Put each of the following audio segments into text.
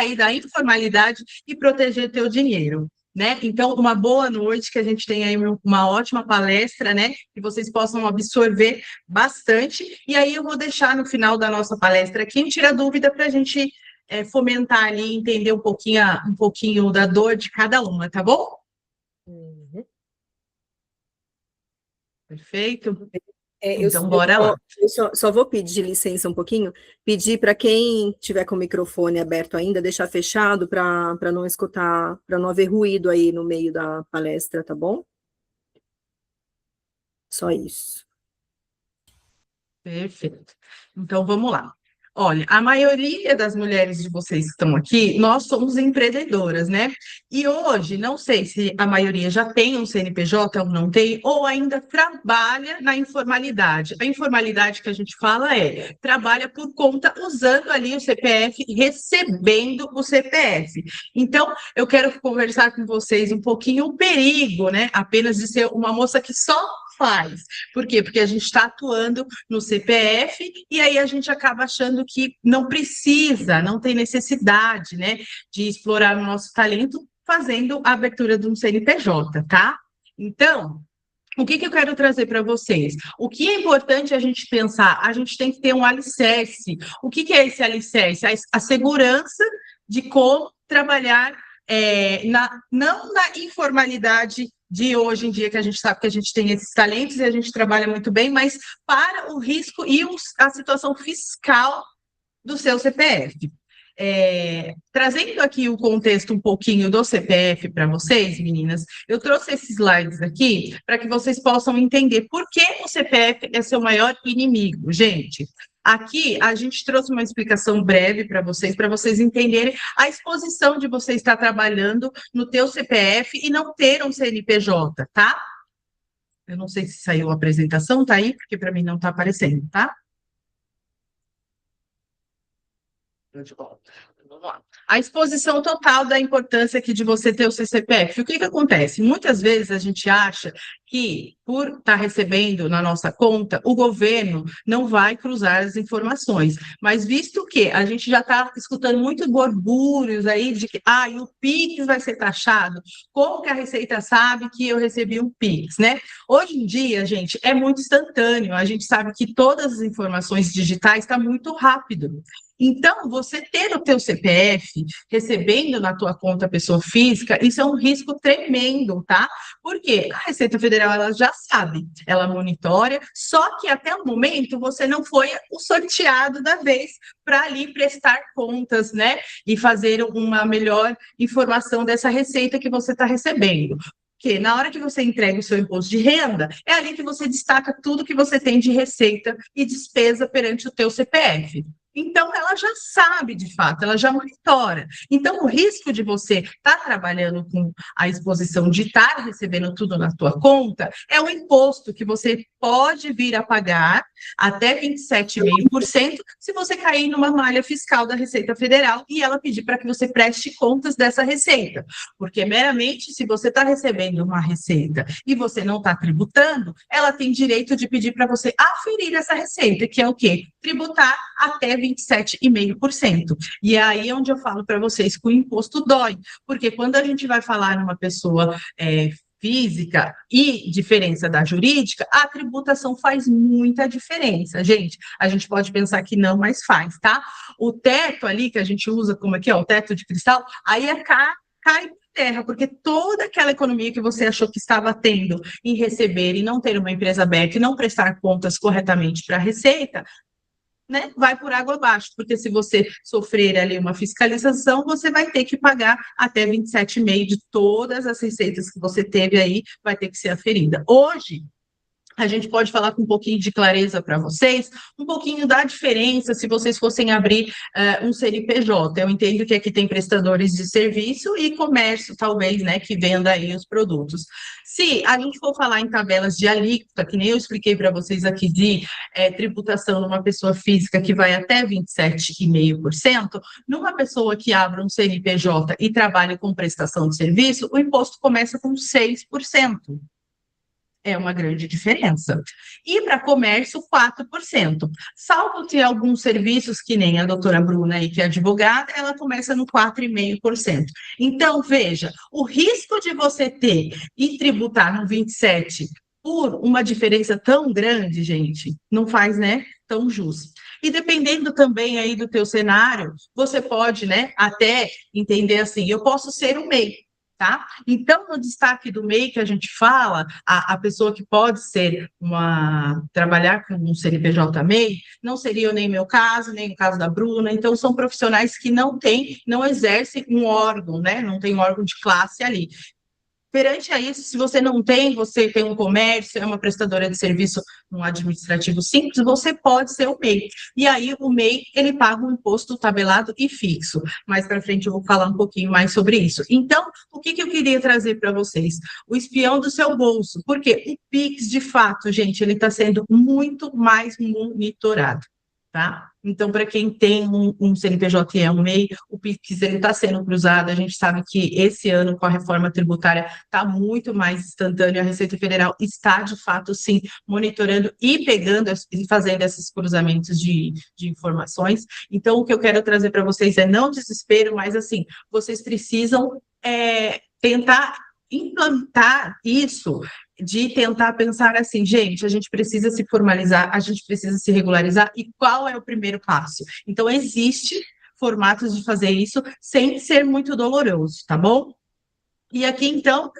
sair da informalidade e proteger teu dinheiro, né? Então, uma boa noite, que a gente tenha aí uma ótima palestra, né? Que vocês possam absorver bastante. E aí eu vou deixar no final da nossa palestra quem tira dúvida para a gente fomentar ali, entender um pouquinho da dor de cada uma, tá bom? Uhum. Perfeito? É, Então, bora lá. eu só vou pedir licença um pouquinho, pedir para quem tiver com o microfone aberto ainda, deixar fechado para não escutar, para não haver ruído aí no meio da palestra, tá bom? Só isso. Perfeito. Então, vamos lá. Olha, a maioria das mulheres de vocês que estão aqui, nós somos empreendedoras, né? E hoje, não sei se a maioria já tem um CNPJ ou não tem, ou ainda trabalha na informalidade. A informalidade que a gente fala trabalha por conta, usando ali o CPF, recebendo o CPF. Então, eu quero conversar com vocês um pouquinho o perigo, né? Apenas de ser uma moça que só faz. Por quê? Porque a gente está atuando no CPF e aí a gente acaba achando que não precisa, não tem necessidade, né, de explorar o nosso talento fazendo a abertura de um CNPJ, tá? Então, o que eu quero trazer para vocês? O que é importante a gente pensar? A gente tem que ter um alicerce. O que é esse alicerce? A segurança de como trabalhar não na informalidade de hoje em dia, que a gente sabe que a gente tem esses talentos e a gente trabalha muito bem, mas para o risco e a situação fiscal do seu CPF. Trazendo aqui o contexto um pouquinho do CPF para vocês, meninas, eu trouxe esses slides aqui para que vocês possam entender por que o CPF é seu maior inimigo, gente. Aqui a gente trouxe uma explicação breve para vocês entenderem a exposição de você estar trabalhando no teu CPF e não ter um CNPJ, tá? Eu não sei se saiu a apresentação, tá aí, porque para mim não está aparecendo, tá? Vamos lá. A exposição total da importância aqui de você ter o seu CPF. O que acontece? Muitas vezes a gente acha que, por estar recebendo na nossa conta, o governo não vai cruzar as informações. Mas visto que a gente já está escutando muitos borbúrios aí de que o PIX vai ser taxado, como que a Receita sabe que eu recebi um PIX, né? Hoje em dia, gente, é muito instantâneo. A gente sabe que todas as informações digitais estão muito rápido. Então, você ter o teu CPF recebendo na tua conta pessoa física, isso é um risco tremendo, tá? Porque a Receita Federal, ela já sabe, ela monitora, só que até o momento você não foi o sorteado da vez para ali prestar contas, né? E fazer uma melhor informação dessa receita que você está recebendo. Porque na hora que você entrega o seu imposto de renda, é ali que você destaca tudo que você tem de receita e despesa perante o teu CPF. Então, ela já sabe, de fato, ela já monitora. Então, o risco de você estar trabalhando com a exposição de estar recebendo tudo na tua conta é o imposto que você pode vir a pagar até 27,5% se você cair numa malha fiscal da Receita Federal e ela pedir para que você preste contas dessa receita. Porque, meramente, se você está recebendo uma receita e você não está tributando, ela tem direito de pedir para você aferir essa receita, que é o quê? Tributar até 27,5%. E é aí onde eu falo para vocês que o imposto dói, porque quando a gente vai falar numa pessoa física e diferença da jurídica, a tributação faz muita diferença, gente. A gente pode pensar que não, mas faz, tá? O teto ali que a gente usa como aqui, ó, o teto de cristal, aí cai por terra, porque toda aquela economia que você achou que estava tendo em receber e não ter uma empresa aberta e não prestar contas corretamente para a Receita, né, vai por água abaixo, porque se você sofrer ali uma fiscalização, você vai ter que pagar até 27,5% de todas as receitas que você teve aí, vai ter que ser aferida. Hoje, a gente pode falar com um pouquinho de clareza para vocês, um pouquinho da diferença se vocês fossem abrir um CNPJ. Eu entendo que aqui tem prestadores de serviço e comércio, talvez, né, que venda aí os produtos. Se a gente for falar em tabelas de alíquota, que nem eu expliquei para vocês aqui, de tributação numa pessoa física que vai até 27,5%, numa pessoa que abre um CNPJ e trabalha com prestação de serviço, o imposto começa com 6%. É uma grande diferença. E para comércio, 4%. Salvo ter alguns serviços, que nem a doutora Bruna aí, que é advogada, ela começa no 4,5%. Então, veja, o risco de você ter e tributar no 27% por uma diferença tão grande, gente, não faz, né, tão justo. E dependendo também aí do teu cenário, você pode, né, até entender assim, eu posso ser o MEI, tá? Então, no destaque do MEI que a gente fala, a pessoa que pode ser trabalhar com um CNPJ MEI, não seria nem meu caso, nem o caso da Bruna, então são profissionais que não exercem um órgão, né? Não tem um órgão de classe ali. Perante a isso, se você tem um comércio, é uma prestadora de serviço no administrativo simples, você pode ser o MEI. E aí, o MEI, ele paga um imposto tabelado e fixo. Mais para frente eu vou falar um pouquinho mais sobre isso. Então, o que eu queria trazer para vocês? O espião do seu bolso. Porque o Pix, de fato, gente, ele está sendo muito mais monitorado. Tá? Então, para quem tem um CNPJ e é um MEI, o Pix está sendo cruzado. A gente sabe que esse ano, com a reforma tributária, está muito mais instantâneo. A Receita Federal está, de fato, sim, monitorando e pegando e fazendo esses cruzamentos de informações. Então, o que eu quero trazer para vocês é não desespero, mas, assim, vocês precisam tentar implantar isso, de tentar pensar assim, gente, a gente precisa se formalizar, a gente precisa se regularizar, e qual é o primeiro passo? Então, existe formatos de fazer isso sem ser muito doloroso, tá bom? E aqui, então,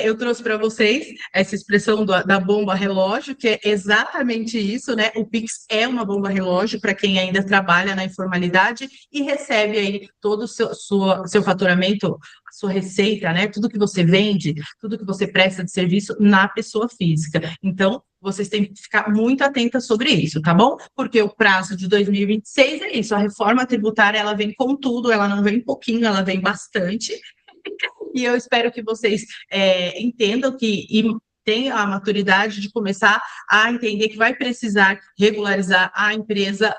eu trouxe para vocês essa expressão da bomba relógio, que é exatamente isso, né? O Pix é uma bomba relógio para quem ainda trabalha na informalidade e recebe aí todo o seu faturamento, a sua receita, né? Tudo que você vende, tudo que você presta de serviço na pessoa física. Então, vocês têm que ficar muito atentas sobre isso, tá bom? Porque o prazo de 2026 é isso, a reforma tributária, ela vem com tudo, ela não vem pouquinho, ela vem bastante. E eu espero que vocês entendam e tenham a maturidade de começar a entender que vai precisar regularizar a empresa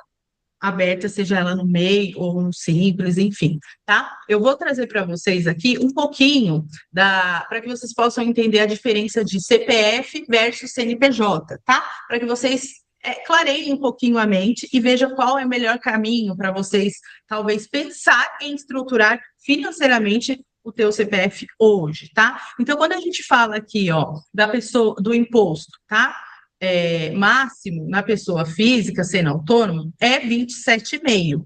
aberta, seja ela no MEI ou no Simples, enfim, tá? Eu vou trazer para vocês aqui um pouquinho para que vocês possam entender a diferença de CPF versus CNPJ, tá? Para que vocês clareiem um pouquinho a mente e vejam qual é o melhor caminho para vocês, talvez, pensar em estruturar financeiramente o teu CPF hoje, tá? Então, quando a gente fala aqui, ó, da pessoa, do imposto, tá? Máximo na pessoa física, sendo autônomo, é 27,5,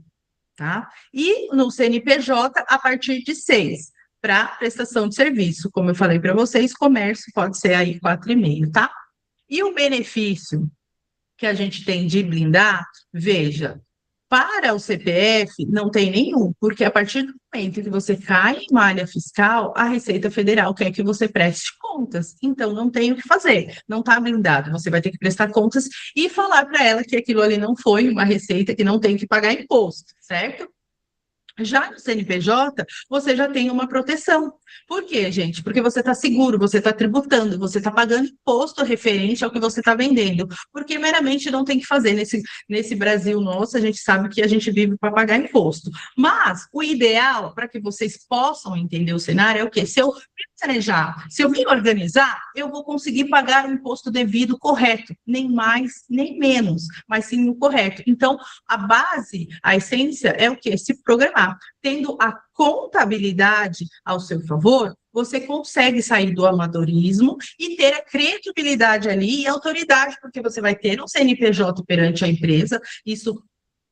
tá? E no CNPJ, a partir de 6, para prestação de serviço. Como eu falei para vocês, comércio pode ser aí 4,5, tá? E o benefício que a gente tem de blindar, veja, para o CPF, não tem nenhum, porque a partir do momento que você cai em malha fiscal, a Receita Federal quer que você preste contas. Então, não tem o que fazer, não está blindado. Você vai ter que prestar contas e falar para ela que aquilo ali não foi uma receita, que não tem que pagar imposto, certo? Já no CNPJ, você já tem uma proteção. Por quê, gente? Porque você está seguro, você está tributando, você está pagando imposto referente ao que você está vendendo. Porque meramente não tem que fazer. Nesse Brasil nosso, a gente sabe que a gente vive para pagar imposto. Mas o ideal, para que vocês possam entender o cenário, é o quê? Se eu me planejar, se eu me organizar, eu vou conseguir pagar o imposto devido correto. Nem mais, nem menos, mas sim o correto. Então, a base, a essência é o quê? Se programar. Tendo a contabilidade ao seu favor, você consegue sair do amadorismo e ter a credibilidade ali e autoridade, porque você vai ter um CNPJ perante a empresa. Isso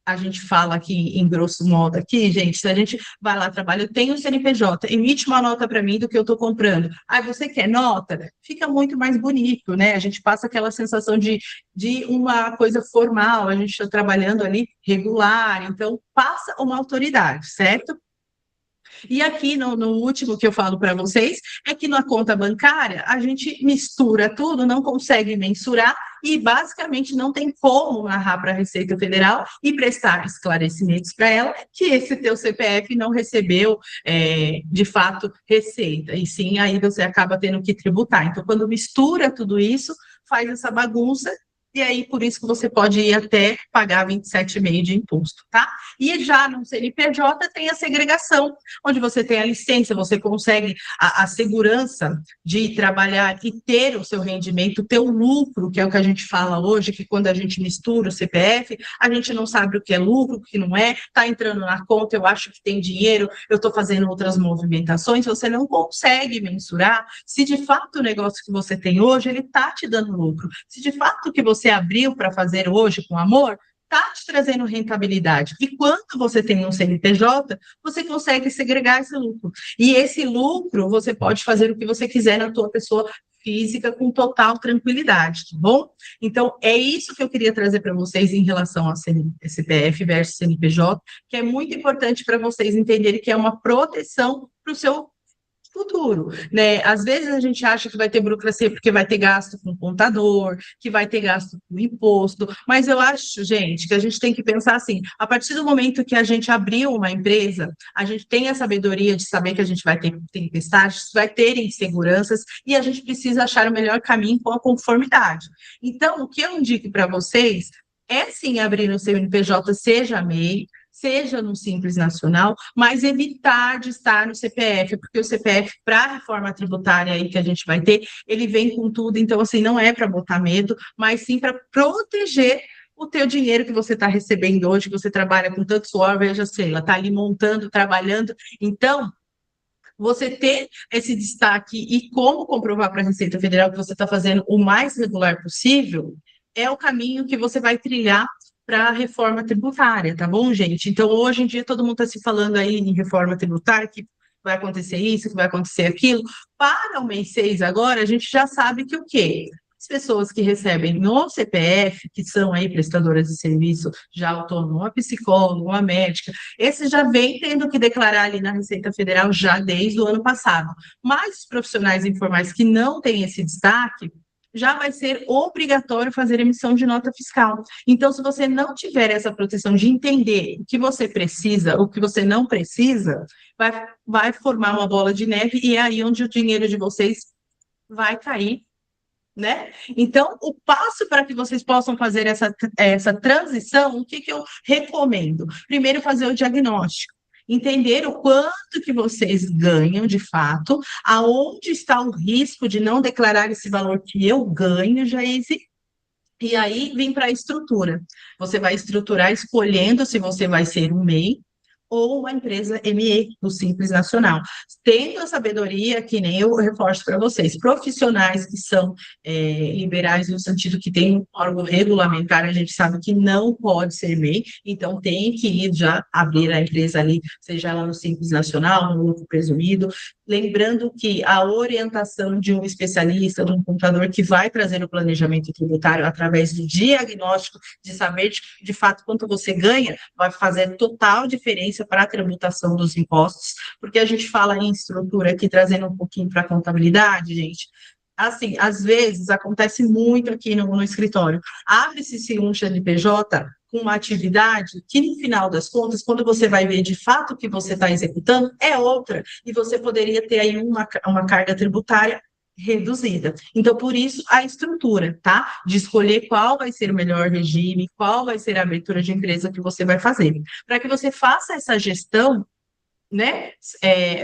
a gente fala aqui em grosso modo aqui, gente, se a gente vai lá, trabalha, eu tenho o CNPJ, emite uma nota para mim do que eu estou comprando. Ah, você quer nota? Fica muito mais bonito, né? A gente passa aquela sensação de uma coisa formal, a gente está trabalhando ali regular, então passa uma autoridade, certo? E aqui no último que eu falo para vocês, é que na conta bancária a gente mistura tudo, não consegue mensurar e basicamente não tem como narrar para a Receita Federal e prestar esclarecimentos para ela que esse teu CPF não recebeu, de fato, receita. E sim, aí você acaba tendo que tributar. Então, quando mistura tudo isso, faz essa bagunça e aí por isso que você pode ir até pagar 27,5% de imposto, tá? E já no CNPJ tem a segregação, onde você tem a licença, você consegue a segurança de trabalhar e ter o seu rendimento, ter o lucro, que é o que a gente fala hoje, que quando a gente mistura o CPF, a gente não sabe o que é lucro, o que não é, está entrando na conta, eu acho que tem dinheiro, eu estou fazendo outras movimentações, você não consegue mensurar se de fato o negócio que você tem hoje, ele está te dando lucro, se de fato o que você abriu para fazer hoje com amor, está te trazendo rentabilidade. E quando você tem um CNPJ, você consegue segregar esse lucro. E esse lucro, você pode fazer o que você quiser na tua pessoa física com total tranquilidade, tá bom? Então, é isso que eu queria trazer para vocês em relação ao CPF versus CNPJ, que é muito importante para vocês entenderem que é uma proteção para o seu futuro, né? Às vezes a gente acha que vai ter burocracia porque vai ter gasto com contador, que vai ter gasto com imposto, mas eu acho, gente, que a gente tem que pensar assim, a partir do momento que a gente abriu uma empresa, a gente tem a sabedoria de saber que a gente vai ter tempestades, vai ter inseguranças, e a gente precisa achar o melhor caminho com a conformidade. Então, o que eu indico para vocês é sim abrir no seu CNPJ, seja MEI, seja no Simples Nacional, mas evitar de estar no CPF, porque o CPF, para a reforma tributária aí que a gente vai ter, ele vem com tudo, então, assim, não é para botar medo, mas sim para proteger o teu dinheiro que você está recebendo hoje, que você trabalha com tanto suor, veja, Sheila, está ali montando, trabalhando, então, você ter esse destaque e como comprovar para a Receita Federal que você está fazendo o mais regular possível, é o caminho que você vai trilhar para a reforma tributária, tá bom, gente? Então, hoje em dia, todo mundo está se falando aí em reforma tributária, que vai acontecer isso, que vai acontecer aquilo. Para o mês 6 agora, a gente já sabe que o quê? As pessoas que recebem no CPF, que são aí prestadoras de serviço já autônomo, uma psicóloga, uma médica, esses já vem tendo que declarar ali na Receita Federal já desde o ano passado. Mas os profissionais informais que não têm esse destaque, já vai ser obrigatório fazer emissão de nota fiscal. Então, se você não tiver essa proteção de entender o que você precisa, o que você não precisa, vai formar uma bola de neve e é aí onde o dinheiro de vocês vai cair, né? Então, o passo para que vocês possam fazer essa transição, o que eu recomendo? Primeiro, fazer o diagnóstico. Entender o quanto que vocês ganham de fato, aonde está o risco de não declarar esse valor que eu ganho, Jaise, e aí vem para a estrutura. Você vai estruturar escolhendo se você vai ser um MEI ou uma empresa ME, do Simples Nacional. Tendo a sabedoria, que nem eu reforço para vocês, profissionais que são liberais no sentido que tem um órgão regulamentar, a gente sabe que não pode ser MEI, então tem que ir já abrir a empresa ali, seja ela no Simples Nacional, no lucro presumido, lembrando que a orientação de um especialista, de um contador que vai trazer o planejamento tributário através do diagnóstico, de saber de fato quanto você ganha, vai fazer total diferença para a tributação dos impostos, porque a gente fala em estrutura aqui, trazendo um pouquinho para a contabilidade, gente. Assim, às vezes acontece muito aqui no escritório. Abre-se um CNPJ com uma atividade que, no final das contas, quando você vai ver de fato o que você está executando, é outra. E você poderia ter aí uma carga tributária reduzida. Então, por isso, a estrutura, tá? De escolher qual vai ser o melhor regime, qual vai ser a abertura de empresa que você vai fazer. Para que você faça essa gestão, né?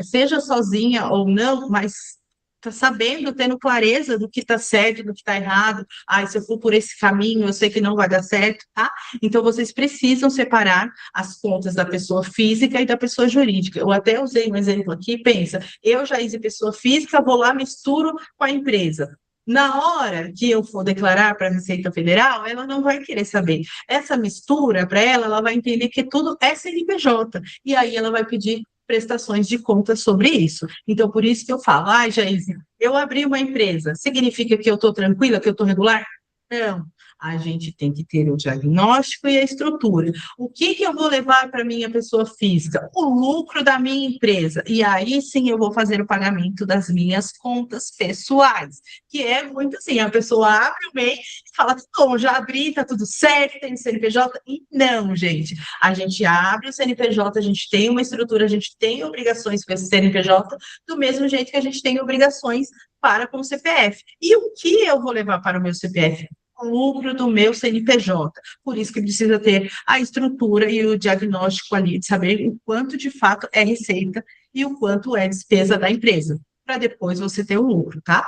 Seja sozinha ou não, mas tá sabendo, tendo clareza do que está certo, do que está errado. Se eu for por esse caminho, eu sei que não vai dar certo, tá? Então, vocês precisam separar as contas da pessoa física e da pessoa jurídica. Eu até usei um exemplo aqui, pensa, eu já hice pessoa física, vou lá, misturo com a empresa. Na hora que eu for declarar para a Receita Federal, ela não vai querer saber. Essa mistura, para ela vai entender que tudo é CNPJ. E aí ela vai pedir prestações de contas sobre isso. Então, por isso que eu falo, Jaise, eu abri uma empresa, significa que eu estou tranquila, que eu estou regular? Não. A gente tem que ter o diagnóstico e a estrutura. O que eu vou levar para a minha pessoa física? O lucro da minha empresa. E aí sim eu vou fazer o pagamento das minhas contas pessoais. Que é muito assim, a pessoa abre o MEI e fala, bom, já abri, está tudo certo, tem CNPJ. E não, gente. A gente abre o CNPJ, a gente tem uma estrutura, a gente tem obrigações com esse CNPJ, do mesmo jeito que a gente tem obrigações para com o CPF. E o que eu vou levar para o meu CPF? o lucro do meu CNPJ. Por isso que precisa ter a estrutura e o diagnóstico ali, de saber o quanto de fato é receita e o quanto é despesa da empresa, para depois você ter o lucro, tá?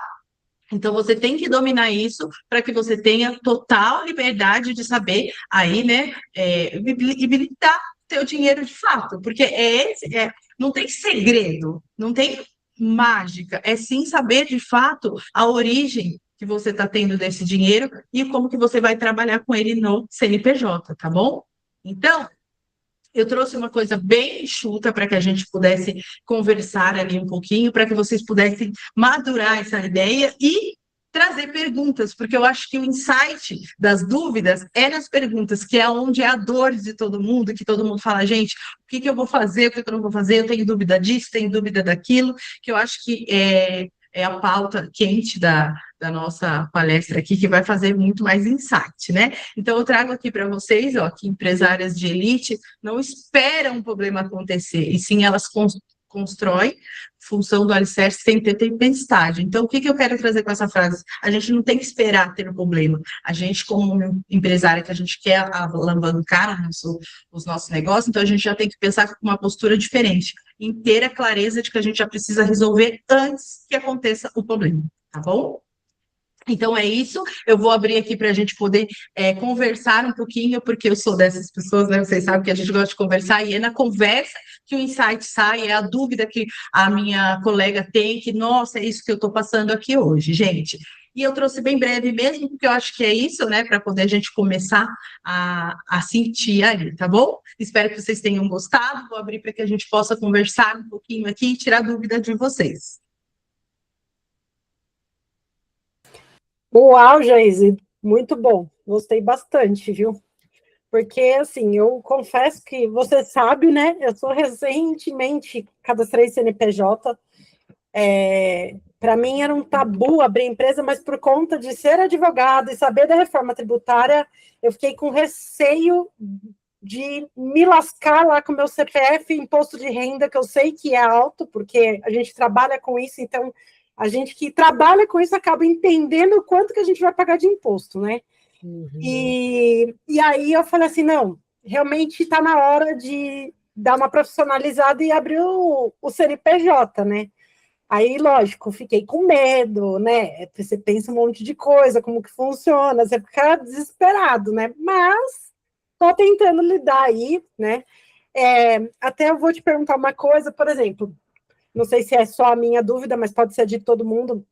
Então, você tem que dominar isso para que você tenha total liberdade de saber aí, né, e habilitar teu dinheiro de fato, porque não tem segredo, não tem mágica, é sim saber de fato a origem que você está tendo desse dinheiro e como que você vai trabalhar com ele no CNPJ, tá bom? Então, eu trouxe uma coisa bem enxuta para que a gente pudesse conversar ali um pouquinho, para que vocês pudessem madurar essa ideia e trazer perguntas, porque eu acho que o insight das dúvidas é nas perguntas, que é onde é a dor de todo mundo, que todo mundo fala, gente, o que eu vou fazer, o que eu não vou fazer, eu tenho dúvida disso, tenho dúvida daquilo, que eu acho que é a pauta quente da nossa palestra aqui, que vai fazer muito mais insight, né? Então, eu trago aqui para vocês, ó, que empresárias de elite não esperam um problema acontecer, e sim elas constroem função do alicerce sem ter tempestade. Então, o que eu quero trazer com essa frase? A gente não tem que esperar ter um problema. A gente, como empresária, que a gente quer alavancar os nossos negócios, então a gente já tem que pensar com uma postura diferente, em ter a clareza de que a gente já precisa resolver antes que aconteça o problema, tá bom? Então é isso, eu vou abrir aqui para a gente poder conversar um pouquinho, porque eu sou dessas pessoas, né? Vocês sabem que a gente gosta de conversar, e é na conversa que o insight sai, é a dúvida que a minha colega tem, que, nossa, é isso que eu estou passando aqui hoje, gente. E eu trouxe bem breve mesmo, porque eu acho que é isso, né? Para poder a gente começar a sentir ali, tá bom? Espero que vocês tenham gostado, vou abrir para que a gente possa conversar um pouquinho aqui e tirar dúvida de vocês. Uau, Geise, muito bom. Gostei bastante, viu? Porque, assim, eu confesso que você sabe, né? Eu sou recentemente cadastrei CNPJ. Para mim era um tabu abrir empresa, mas por conta de ser advogada e saber da reforma tributária, eu fiquei com receio de me lascar lá com meu CPF e imposto de renda, que eu sei que é alto, porque a gente trabalha com isso, então a gente que trabalha com isso acaba entendendo o quanto que a gente vai pagar de imposto, né? Uhum. E aí eu falei assim, não, realmente está na hora de dar uma profissionalizada e abrir o CNPJ, né? Aí, lógico, fiquei com medo, né? Você pensa um monte de coisa, como que funciona, você fica desesperado, né? Mas estou tentando lidar aí, né? Até eu vou te perguntar uma coisa, por exemplo, não sei se é só a minha dúvida, mas pode ser de todo mundo.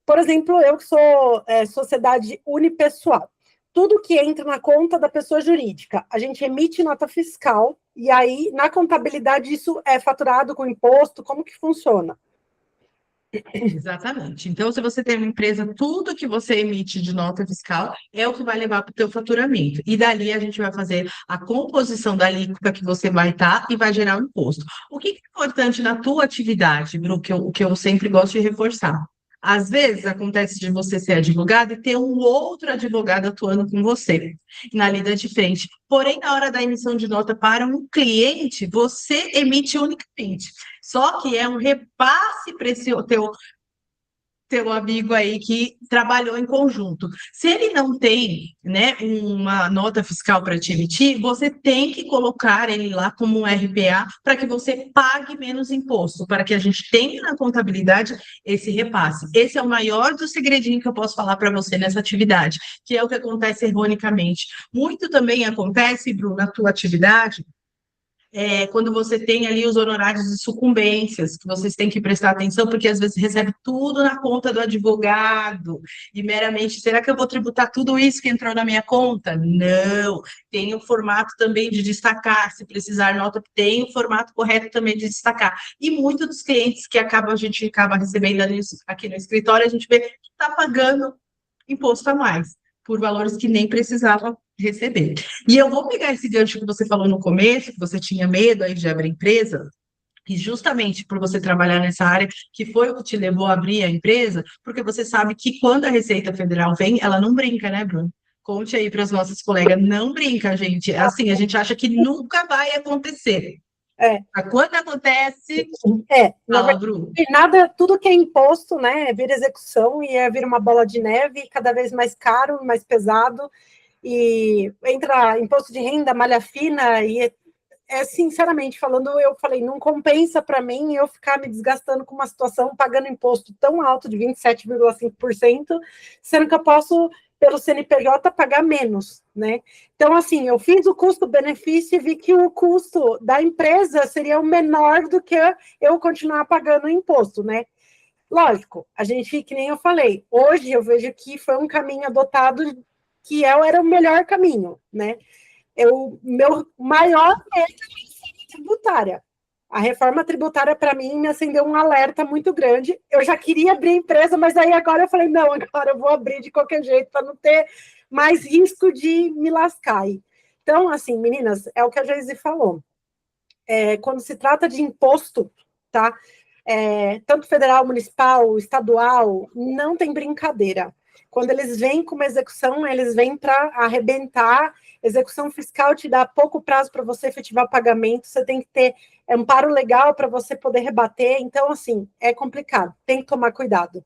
Por exemplo, eu que sou sociedade unipessoal. Tudo que entra na conta da pessoa jurídica, a gente emite nota fiscal, e aí, na contabilidade, isso é faturado com imposto, como que funciona? Exatamente. Então, se você tem uma empresa, tudo que você emite de nota fiscal é o que vai levar para o teu faturamento. E dali a gente vai fazer a composição da alíquota que você vai estar e vai gerar o imposto. O que é importante na tua atividade, Bru, que eu sempre gosto de reforçar? Às vezes acontece de você ser advogado e ter um outro advogado atuando com você na lida de frente. Porém, na hora da emissão de nota para um cliente, você emite unicamente. Só que é um repasse para esse teu amigo aí que trabalhou em conjunto. Se ele não tem, né, uma nota fiscal para te emitir, você tem que colocar ele lá como um RPA para que você pague menos imposto, para que a gente tenha na contabilidade esse repasse. Esse é o maior do segredinho que eu posso falar para você nessa atividade, que é o que acontece erroneamente. Muito também acontece, Bruno, na tua atividade, quando você tem ali os honorários de sucumbências, que vocês têm que prestar atenção, porque às vezes recebe tudo na conta do advogado, e meramente, será que eu vou tributar tudo isso que entrou na minha conta? Não, tem o formato também de destacar, se precisar nota, tem o formato correto também de destacar. E muitos dos clientes que a gente acaba recebendo aqui no escritório, a gente vê que está pagando imposto a mais, por valores que nem precisava receber. E eu vou pegar esse gancho que você falou no começo, que você tinha medo aí de abrir empresa, e justamente por você trabalhar nessa área, que foi o que te levou a abrir a empresa, porque você sabe que quando a Receita Federal vem, ela não brinca, né, Bruno? Conte aí para as nossas colegas, não brinca, gente. Assim, a gente acha que nunca vai acontecer. Quando acontece, Na fala, Bruno. verdade, nada, tudo que é imposto, né, vira execução e vira uma bola de neve, cada vez mais caro, mais pesado, e entra imposto de renda, malha fina, e sinceramente falando, eu falei, não compensa para mim eu ficar me desgastando com uma situação pagando imposto tão alto de 27,5%, sendo que eu posso, pelo CNPJ, pagar menos, né? Então, assim, eu fiz o custo-benefício e vi que o custo da empresa seria o menor do que eu continuar pagando o imposto, né? Lógico, a gente, que nem eu falei, hoje eu vejo que foi um caminho adotado que era o melhor caminho, né? Meu maior medo é tributária. A reforma tributária, para mim, me acendeu um alerta muito grande. Eu já queria abrir empresa, mas aí agora eu falei, não, agora eu vou abrir de qualquer jeito, para não ter mais risco de me lascar. Então, assim, meninas, é o que a Geise falou. Quando se trata de imposto, tá? Tanto federal, municipal, estadual, não tem brincadeira. Quando eles vêm com uma execução, eles vêm para arrebentar. Execução fiscal te dá pouco prazo para você efetivar o pagamento, você tem que ter amparo legal para você poder rebater. Então, assim, é complicado, tem que tomar cuidado.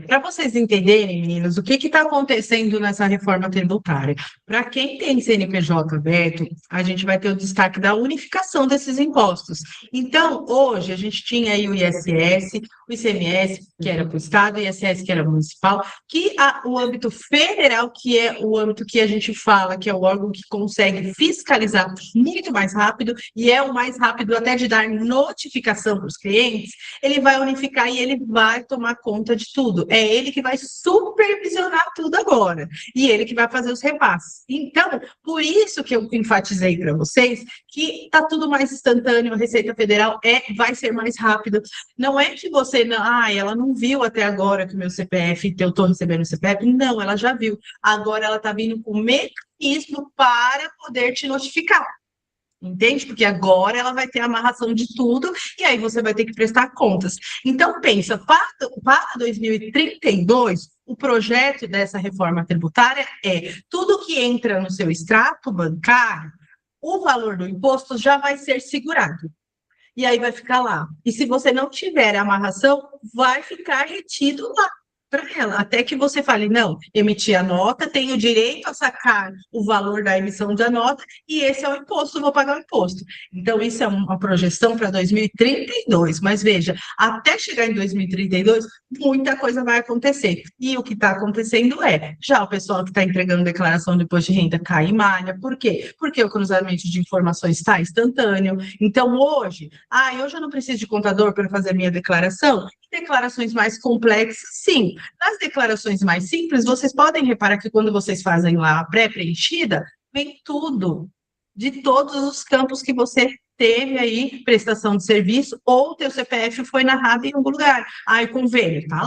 Para vocês entenderem, meninos, o que está acontecendo nessa reforma tributária? Para quem tem CNPJ aberto, a gente vai ter o destaque da unificação desses impostos. Então, hoje, a gente tinha aí o ISS, o ICMS, que era para o Estado, o ISS, que era municipal, que o âmbito federal, que é o âmbito que a gente fala, que é o órgão que consegue fiscalizar muito mais rápido, e é o mais rápido até de dar notificação para os clientes, ele vai unificar e ele vai tomar conta de tudo. É ele que vai supervisionar tudo agora. E ele que vai fazer os repasses. Então, por isso que eu enfatizei para vocês que está tudo mais instantâneo, a Receita Federal vai ser mais rápida. Não é que você, ela não viu até agora que o meu CPF, eu estou recebendo o CPF. Não, ela já viu. Agora ela está vindo com mecanismo para poder te notificar. Entende? Porque agora ela vai ter a amarração de tudo e aí você vai ter que prestar contas. Então, pensa, para 2032, o projeto dessa reforma tributária tudo que entra no seu extrato bancário, o valor do imposto já vai ser segurado. E aí vai ficar lá. E se você não tiver a amarração, vai ficar retido lá para ela, até que você fale, não, emiti a nota, tenho direito a sacar o valor da emissão da nota, e esse é o imposto, vou pagar o imposto. Então, isso é uma projeção para 2032, mas veja, até chegar em 2032, muita coisa vai acontecer. E o que está acontecendo já o pessoal que está entregando declaração de imposto de renda cai em malha. Por quê? Porque o cruzamento de informações está instantâneo. Então, hoje eu não preciso de contador para fazer a minha declaração. Declarações mais complexas, sim. Nas declarações mais simples, vocês podem reparar que quando vocês fazem lá a pré-preenchida, vem tudo, de todos os campos que você teve aí, prestação de serviço, ou o teu CPF foi narrado em algum lugar. Convênio, tá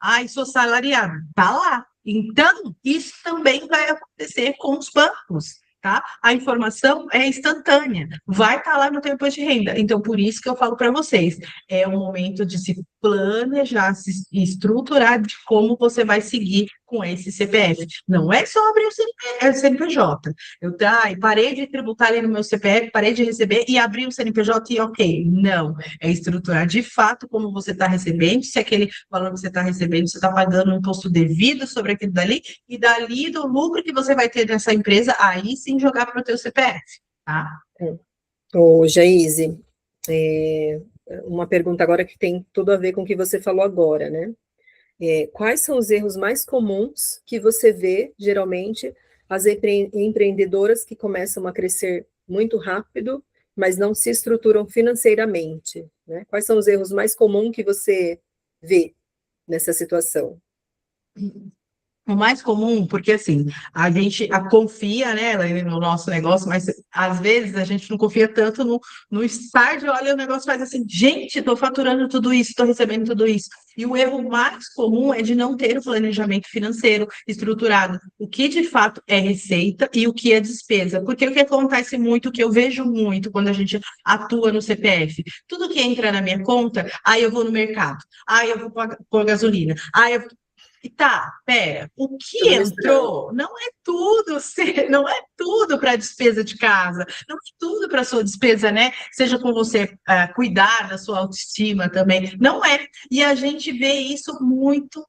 lá. Sou salariado, tá lá. Então, isso também vai acontecer com os bancos. Tá? A informação é instantânea, vai estar lá no teu imposto de renda. Então, por isso que eu falo para vocês, é um momento de se planejar, se estruturar de como você vai seguir com esse CPF. Não é só abrir o CNPJ. Eu parei de tributar ali no meu CPF, parei de receber e abri o CNPJ e ok. Não, é estruturar de fato como você está recebendo, se aquele valor que você está recebendo, você está pagando um imposto devido sobre aquilo dali, e dali do lucro que você vai ter nessa empresa, aí sim jogar para o teu CPF, tá? Ô, Geise, uma pergunta agora que tem tudo a ver com o que você falou agora, né? Quais são os erros mais comuns que você vê, geralmente, as empreendedoras que começam a crescer muito rápido, mas não se estruturam financeiramente, né? Quais são os erros mais comuns que você vê nessa situação? O mais comum, porque assim, a gente confia, né, no nosso negócio, mas às vezes a gente não confia tanto no estágio, olha, o negócio faz assim, gente, estou faturando tudo isso, estou recebendo tudo isso. E o erro mais comum é de não ter o planejamento financeiro estruturado, o que de fato é receita e o que é despesa. Porque o que acontece muito, o que eu vejo muito quando a gente atua no CPF, tudo que entra na minha conta, eu vou no mercado, eu vou pôr gasolina, E tá, pera, o que Tudo entrou não é tudo para despesa de casa, não é tudo para sua despesa, né? Seja com você cuidar da sua autoestima também, não é. E a gente vê isso muito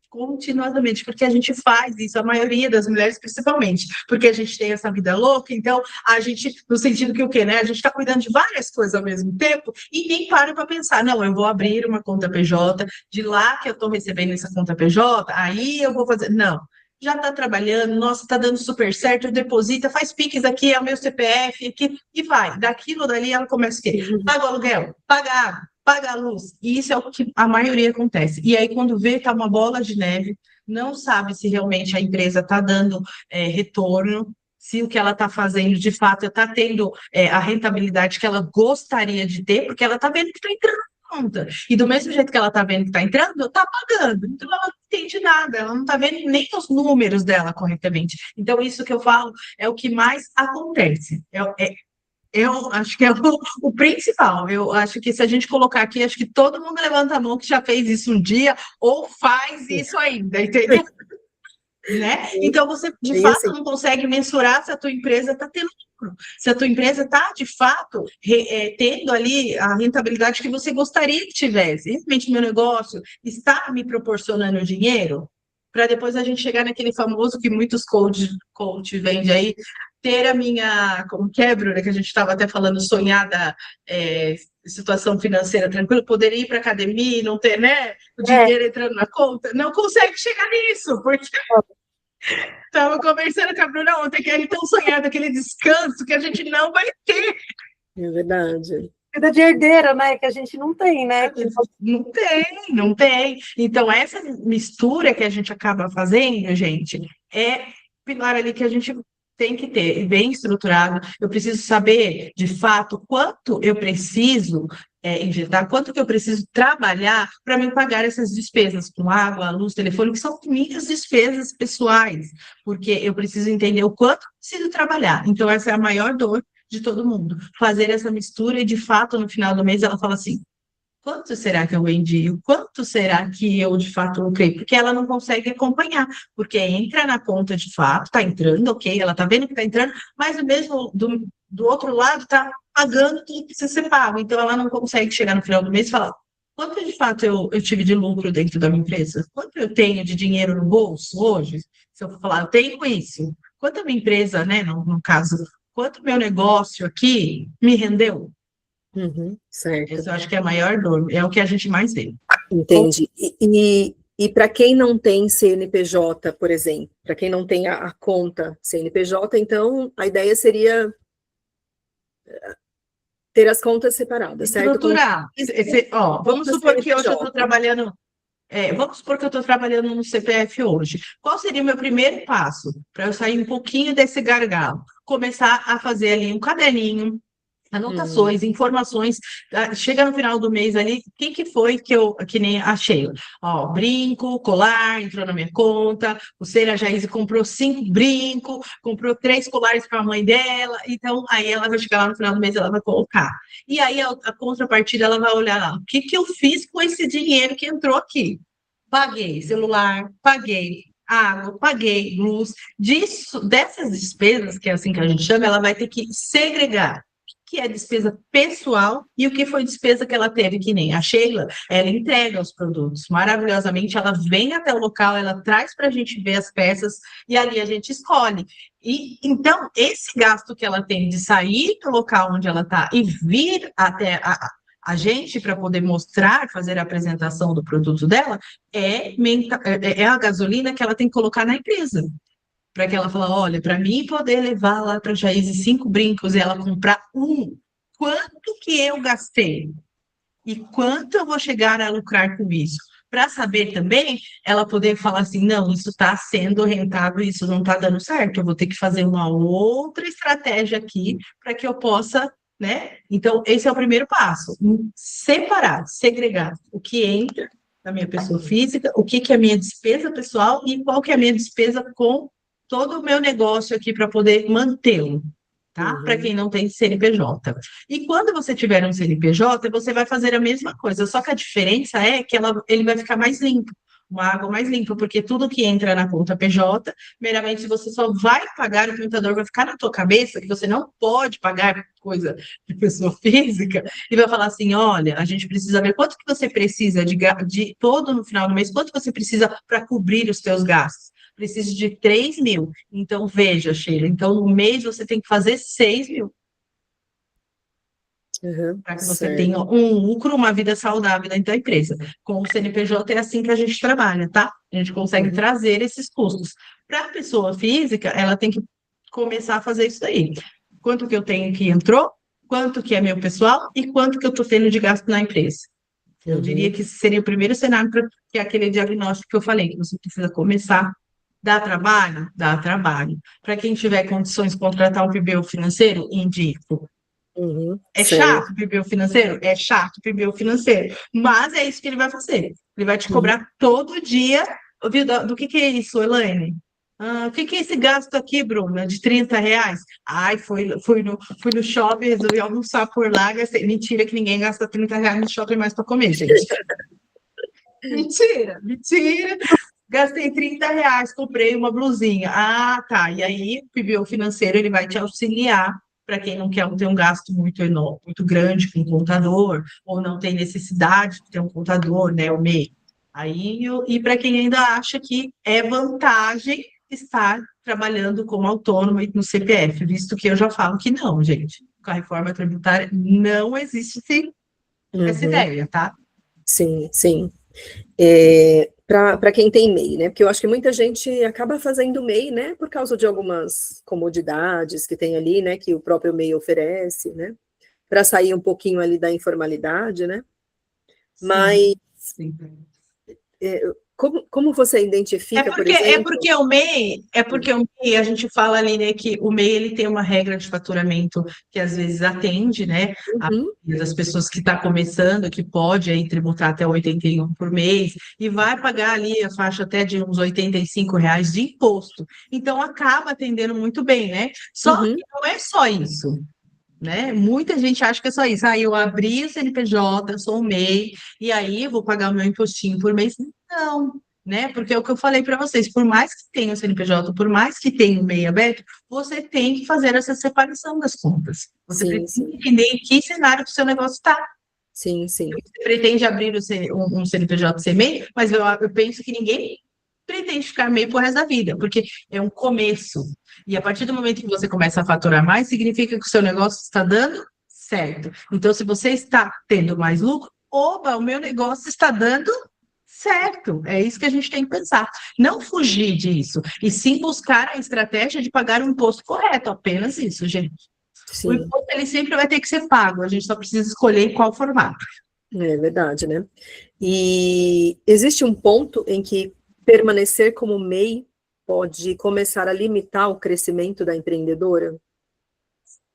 continuadamente, porque a gente faz isso, a maioria das mulheres principalmente, porque a gente tem essa vida louca, então a gente, no sentido que o quê, né? A gente está cuidando de várias coisas ao mesmo tempo e nem para pensar, não, eu vou abrir uma conta PJ, de lá que eu estou recebendo essa conta PJ, aí eu vou fazer. Não. Já está trabalhando, nossa, está dando super certo, deposita, faz Pix aqui, é o meu CPF, aqui, e vai. Daquilo dali ela começa o quê? Paga o aluguel, paga a água, paga a luz. E isso é o que a maioria acontece. E aí, quando vê, tá uma bola de neve, não sabe se realmente a empresa está dando retorno, se o que ela está fazendo, de fato, está tendo a rentabilidade que ela gostaria de ter, porque ela está vendo que está entrando na conta. E do mesmo jeito que ela está vendo que está entrando, está pagando. Então, ela não entende nada, ela não está vendo nem os números dela corretamente. Então, isso que eu falo é o que mais acontece. Eu acho que é o principal. Eu acho que se a gente colocar aqui, acho que todo mundo levanta a mão que já fez isso um dia ou faz isso ainda, entendeu? Né? Então, você, de fato, não consegue mensurar se a tua empresa está tendo lucro, se a tua empresa está, de fato, tendo ali a rentabilidade que você gostaria que tivesse. Realmente, meu negócio está me proporcionando dinheiro? Para depois a gente chegar naquele famoso que muitos coach vendem aí, ter a minha, como Bruna, que a gente estava até falando, sonhada situação financeira tranquila, poder ir para a academia e não ter, né, o dinheiro entrando na conta, não consegue chegar nisso, porque estava conversando com a Bruna ontem, que é tão sonhado aquele descanso que a gente não vai ter. É verdade. Vida de herdeira, né? Que a gente não tem, né? Não tem. Então, essa mistura que a gente acaba fazendo, gente, é pilar ali que a gente tem que ter, bem estruturado. Eu preciso saber, de fato, quanto eu preciso injetar, quanto que eu preciso trabalhar para me pagar essas despesas com água, luz, telefone, que são minhas despesas pessoais, porque eu preciso entender o quanto eu preciso trabalhar. Então, essa é a maior dor de todo mundo. Fazer essa mistura e, de fato, no final do mês, ela fala assim, quanto será que eu vendi? O quanto será que eu, de fato, lucrei? Porque ela não consegue acompanhar, porque entra na conta, de fato, está entrando, ok, ela está vendo que está entrando, mas o mesmo do outro lado está pagando tudo que precisa ser pago. Então, ela não consegue chegar no final do mês e falar, quanto, de fato, eu tive de lucro dentro da minha empresa? Quanto eu tenho de dinheiro no bolso hoje? Se eu falar, eu tenho isso. Quanto a minha empresa, né, no caso, quanto meu negócio aqui me rendeu? Certo. Isso eu acho que é a maior dor, é o que a gente mais vê. Entendi. E para quem não tem CNPJ, por exemplo, para quem não tem a conta CNPJ, então a ideia seria ter as contas separadas, certo? Estruturar. Vamos supor que hoje eu estou trabalhando. Vamos supor que eu estou trabalhando no CPF hoje. Qual seria o meu primeiro passo para eu sair um pouquinho desse gargalo? Começar a fazer ali um caderninho, anotações, informações. Chega no final do mês ali, o que foi que nem achei? Ó, brinco, colar, entrou na minha conta, a Jaíse comprou 5 brincos, comprou 3 colares para a mãe dela, então aí ela vai chegar lá no final do mês, ela vai colocar. E aí a contrapartida, ela vai olhar lá, o que eu fiz com esse dinheiro que entrou aqui? Paguei celular, paguei água, paguei luz. Dessas despesas, que é assim que a gente chama, ela vai ter que segregar que é despesa pessoal e o que foi despesa que ela teve, que nem a Sheila, ela entrega os produtos maravilhosamente, ela vem até o local, ela traz para a gente ver as peças e ali a gente escolhe. E então, esse gasto que ela tem de sair do local onde ela está e vir até a gente para poder mostrar, fazer a apresentação do produto dela, é a gasolina que ela tem que colocar na empresa. Para que ela fale, olha, para mim poder levar lá para a Jaíse 5 brincos e ela comprar quanto que eu gastei? E quanto eu vou chegar a lucrar com isso? Para saber também, ela poder falar assim, não, isso está sendo rentável, isso não está dando certo, eu vou ter que fazer uma outra estratégia aqui para que eu possa, né? Então, esse é o primeiro passo, separar, segregar o que entra na minha pessoa física, o que é a minha despesa pessoal e qual que é a minha despesa com todo o meu negócio aqui para poder mantê-lo, tá? Para quem não tem CNPJ. E quando você tiver um CNPJ, você vai fazer a mesma coisa, só que a diferença é que ele vai ficar mais limpo. uma água mais limpa, porque tudo que entra na conta PJ, meramente você só vai pagar, o contador vai ficar na tua cabeça que você não pode pagar coisa de pessoa física, e vai falar assim, olha, a gente precisa ver quanto que você precisa de todo no final do mês, quanto você precisa para cobrir os teus gastos. Preciso de 3 mil. Então, veja, Sheila, então no mês você tem que fazer 6 mil. Para que você tenha um lucro, uma vida saudável dentro da empresa. Com o CNPJ é assim que a gente trabalha, tá? A gente consegue trazer esses custos. Para a pessoa física, ela tem que começar a fazer isso aí. Quanto que eu tenho que entrou, quanto que é meu pessoal e quanto que eu estou tendo de gasto na empresa. Eu diria que esse seria o primeiro cenário, que é aquele diagnóstico que eu falei, que você precisa começar. Dá trabalho? Dá trabalho. Para quem tiver condições de contratar um PBO financeiro, indico. É chato o PBO financeiro? É chato o PBO financeiro. Mas é isso que ele vai fazer. Ele vai te cobrar todo dia. Viu, do que é isso, Elaine? O que é esse gasto aqui, Bruna, de R$ 30? Ai, fui no shopping, resolvi almoçar por lá, gastei. Mentira que ninguém gasta R$ 30 no shopping mais para comer, gente. Mentira. Gastei R$ 30, comprei uma blusinha. Ah, tá. E aí, o PBO financeiro, ele vai te auxiliar para quem não quer ter um gasto muito enorme, muito grande com um contador, ou não tem necessidade de ter um contador, né, o MEI. E para quem ainda acha que é vantagem estar trabalhando como autônomo no CPF, visto que eu já falo que não, gente. Com a reforma tributária não existe essa ideia, tá? Sim. Para quem tem MEI, né? Porque eu acho que muita gente acaba fazendo MEI, né? Por causa de algumas comodidades que tem ali, né? Que o próprio MEI oferece, né? Para sair um pouquinho ali da informalidade, né? Mas como você identifica, por exemplo... É porque o MEI, a gente fala ali, né, que o MEI ele tem uma regra de faturamento que às vezes atende, né, das pessoas que está começando, que pode aí tributar até 81 por mês, e vai pagar ali a faixa até de uns R$ 85 de imposto. Então acaba atendendo muito bem, né? Só que não é só isso. Né? Muita gente acha que é só isso. Eu abri o CNPJ, eu sou o MEI, e aí eu vou pagar o meu impostinho por mês. Não, né? Porque é o que eu falei para vocês, por mais que tenha o CNPJ, por mais que tenha o MEI aberto, você tem que fazer essa separação das contas. Você precisa entender em que cenário que o seu negócio está. Sim. Você pretende abrir um CNPJ sem MEI, mas eu penso que ninguém pretende ficar MEI pro resto da vida, porque é um começo. E a partir do momento que você começa a faturar mais, significa que o seu negócio está dando certo. Então, se você está tendo mais lucro, oba, o meu negócio está dando certo. É isso que a gente tem que pensar. Não fugir disso, e sim buscar a estratégia de pagar o imposto correto. Apenas isso, gente. Sim. O imposto, ele sempre vai ter que ser pago. A gente só precisa escolher em qual formato. É verdade, né? E existe um ponto em que permanecer como MEI pode começar a limitar o crescimento da empreendedora?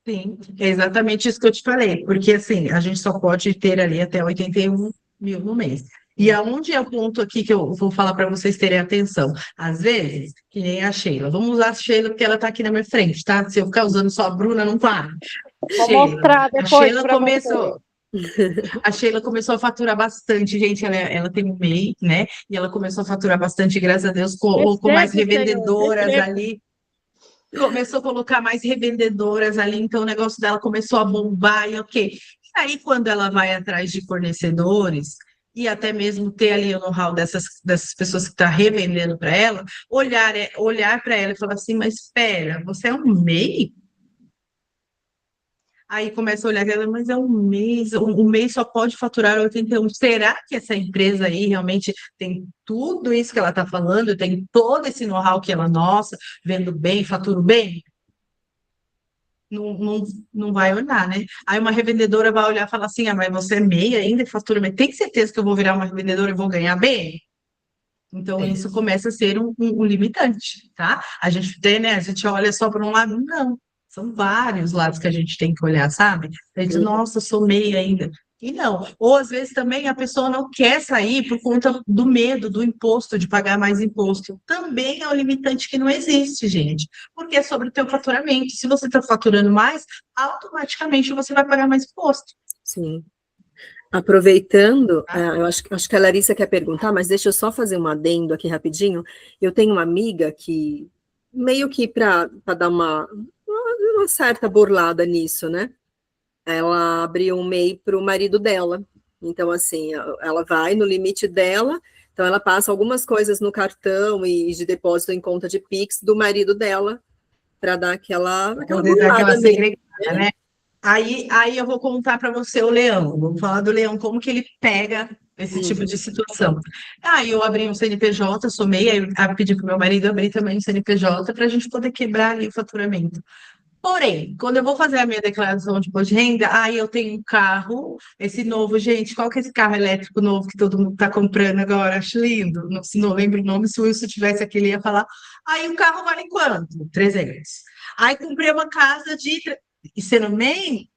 Sim, é exatamente isso que eu te falei, porque assim, a gente só pode ter ali até 81 mil no mês. E aonde é o ponto aqui que eu vou falar para vocês terem atenção? Às vezes, que nem a Sheila, vamos usar a Sheila porque ela está aqui na minha frente, tá? Se eu ficar usando só a Bruna, não para. Vou mostrar depois para você. A Sheila começou a faturar bastante, gente. Ela tem um MEI, né? E ela começou a faturar bastante, graças a Deus, colocou mais revendedoras ali. Começou a colocar mais revendedoras ali, então o negócio dela começou a bombar e ok. Aí, quando ela vai atrás de fornecedores, e até mesmo ter ali o know-how dessas pessoas que estão revendendo para ela, olhar para ela e falar assim, mas espera, você é um MEI? Aí começa a olhar, mas é um mês, o mês só pode faturar 81. Será que essa empresa aí realmente tem tudo isso que ela está falando, tem todo esse know-how que ela, nossa, vendo bem, faturo bem? Não vai olhar, né? Aí uma revendedora vai olhar e falar assim, mas você é MEI ainda e fatura bem, tem certeza que eu vou virar uma revendedora e vou ganhar bem? Então, isso começa a ser um limitante, tá? A gente tem, né? A gente olha só para um lado, não. São vários lados que a gente tem que olhar, sabe? A gente, nossa, sou MEI ainda. E não. Ou, às vezes, também a pessoa não quer sair por conta do medo do imposto, de pagar mais imposto. Também é um limitante que não existe, gente. Porque é sobre o teu faturamento. Se você está faturando mais, automaticamente você vai pagar mais imposto. Sim. Aproveitando, eu acho que a Larissa quer perguntar, mas deixa eu só fazer um adendo aqui rapidinho. Eu tenho uma amiga que, meio que para dar uma certa burlada nisso, né? Ela abriu um MEI para o marido dela. Então, assim, ela vai no limite dela, então ela passa algumas coisas no cartão e de depósito em conta de Pix do marido dela, para dar aquela Poder dar aquela burlada mesmo. segregada, né? Aí eu vou contar para você o leão. Vamos falar do leão, como que ele pega esse tipo de situação. Aí eu abri um CNPJ, somei, aí eu pedi para o meu marido abrir também um CNPJ para a gente poder quebrar ali o faturamento. Porém, quando eu vou fazer a minha declaração de imposto de renda, aí eu tenho um carro, esse novo, gente, qual que é esse carro elétrico novo que todo mundo está comprando agora? Acho lindo. Não, se não lembro o nome, se o Wilson tivesse aqui, ele ia falar. Aí o carro vale quanto? 300. Aí comprei uma casa de. E sendo MEI,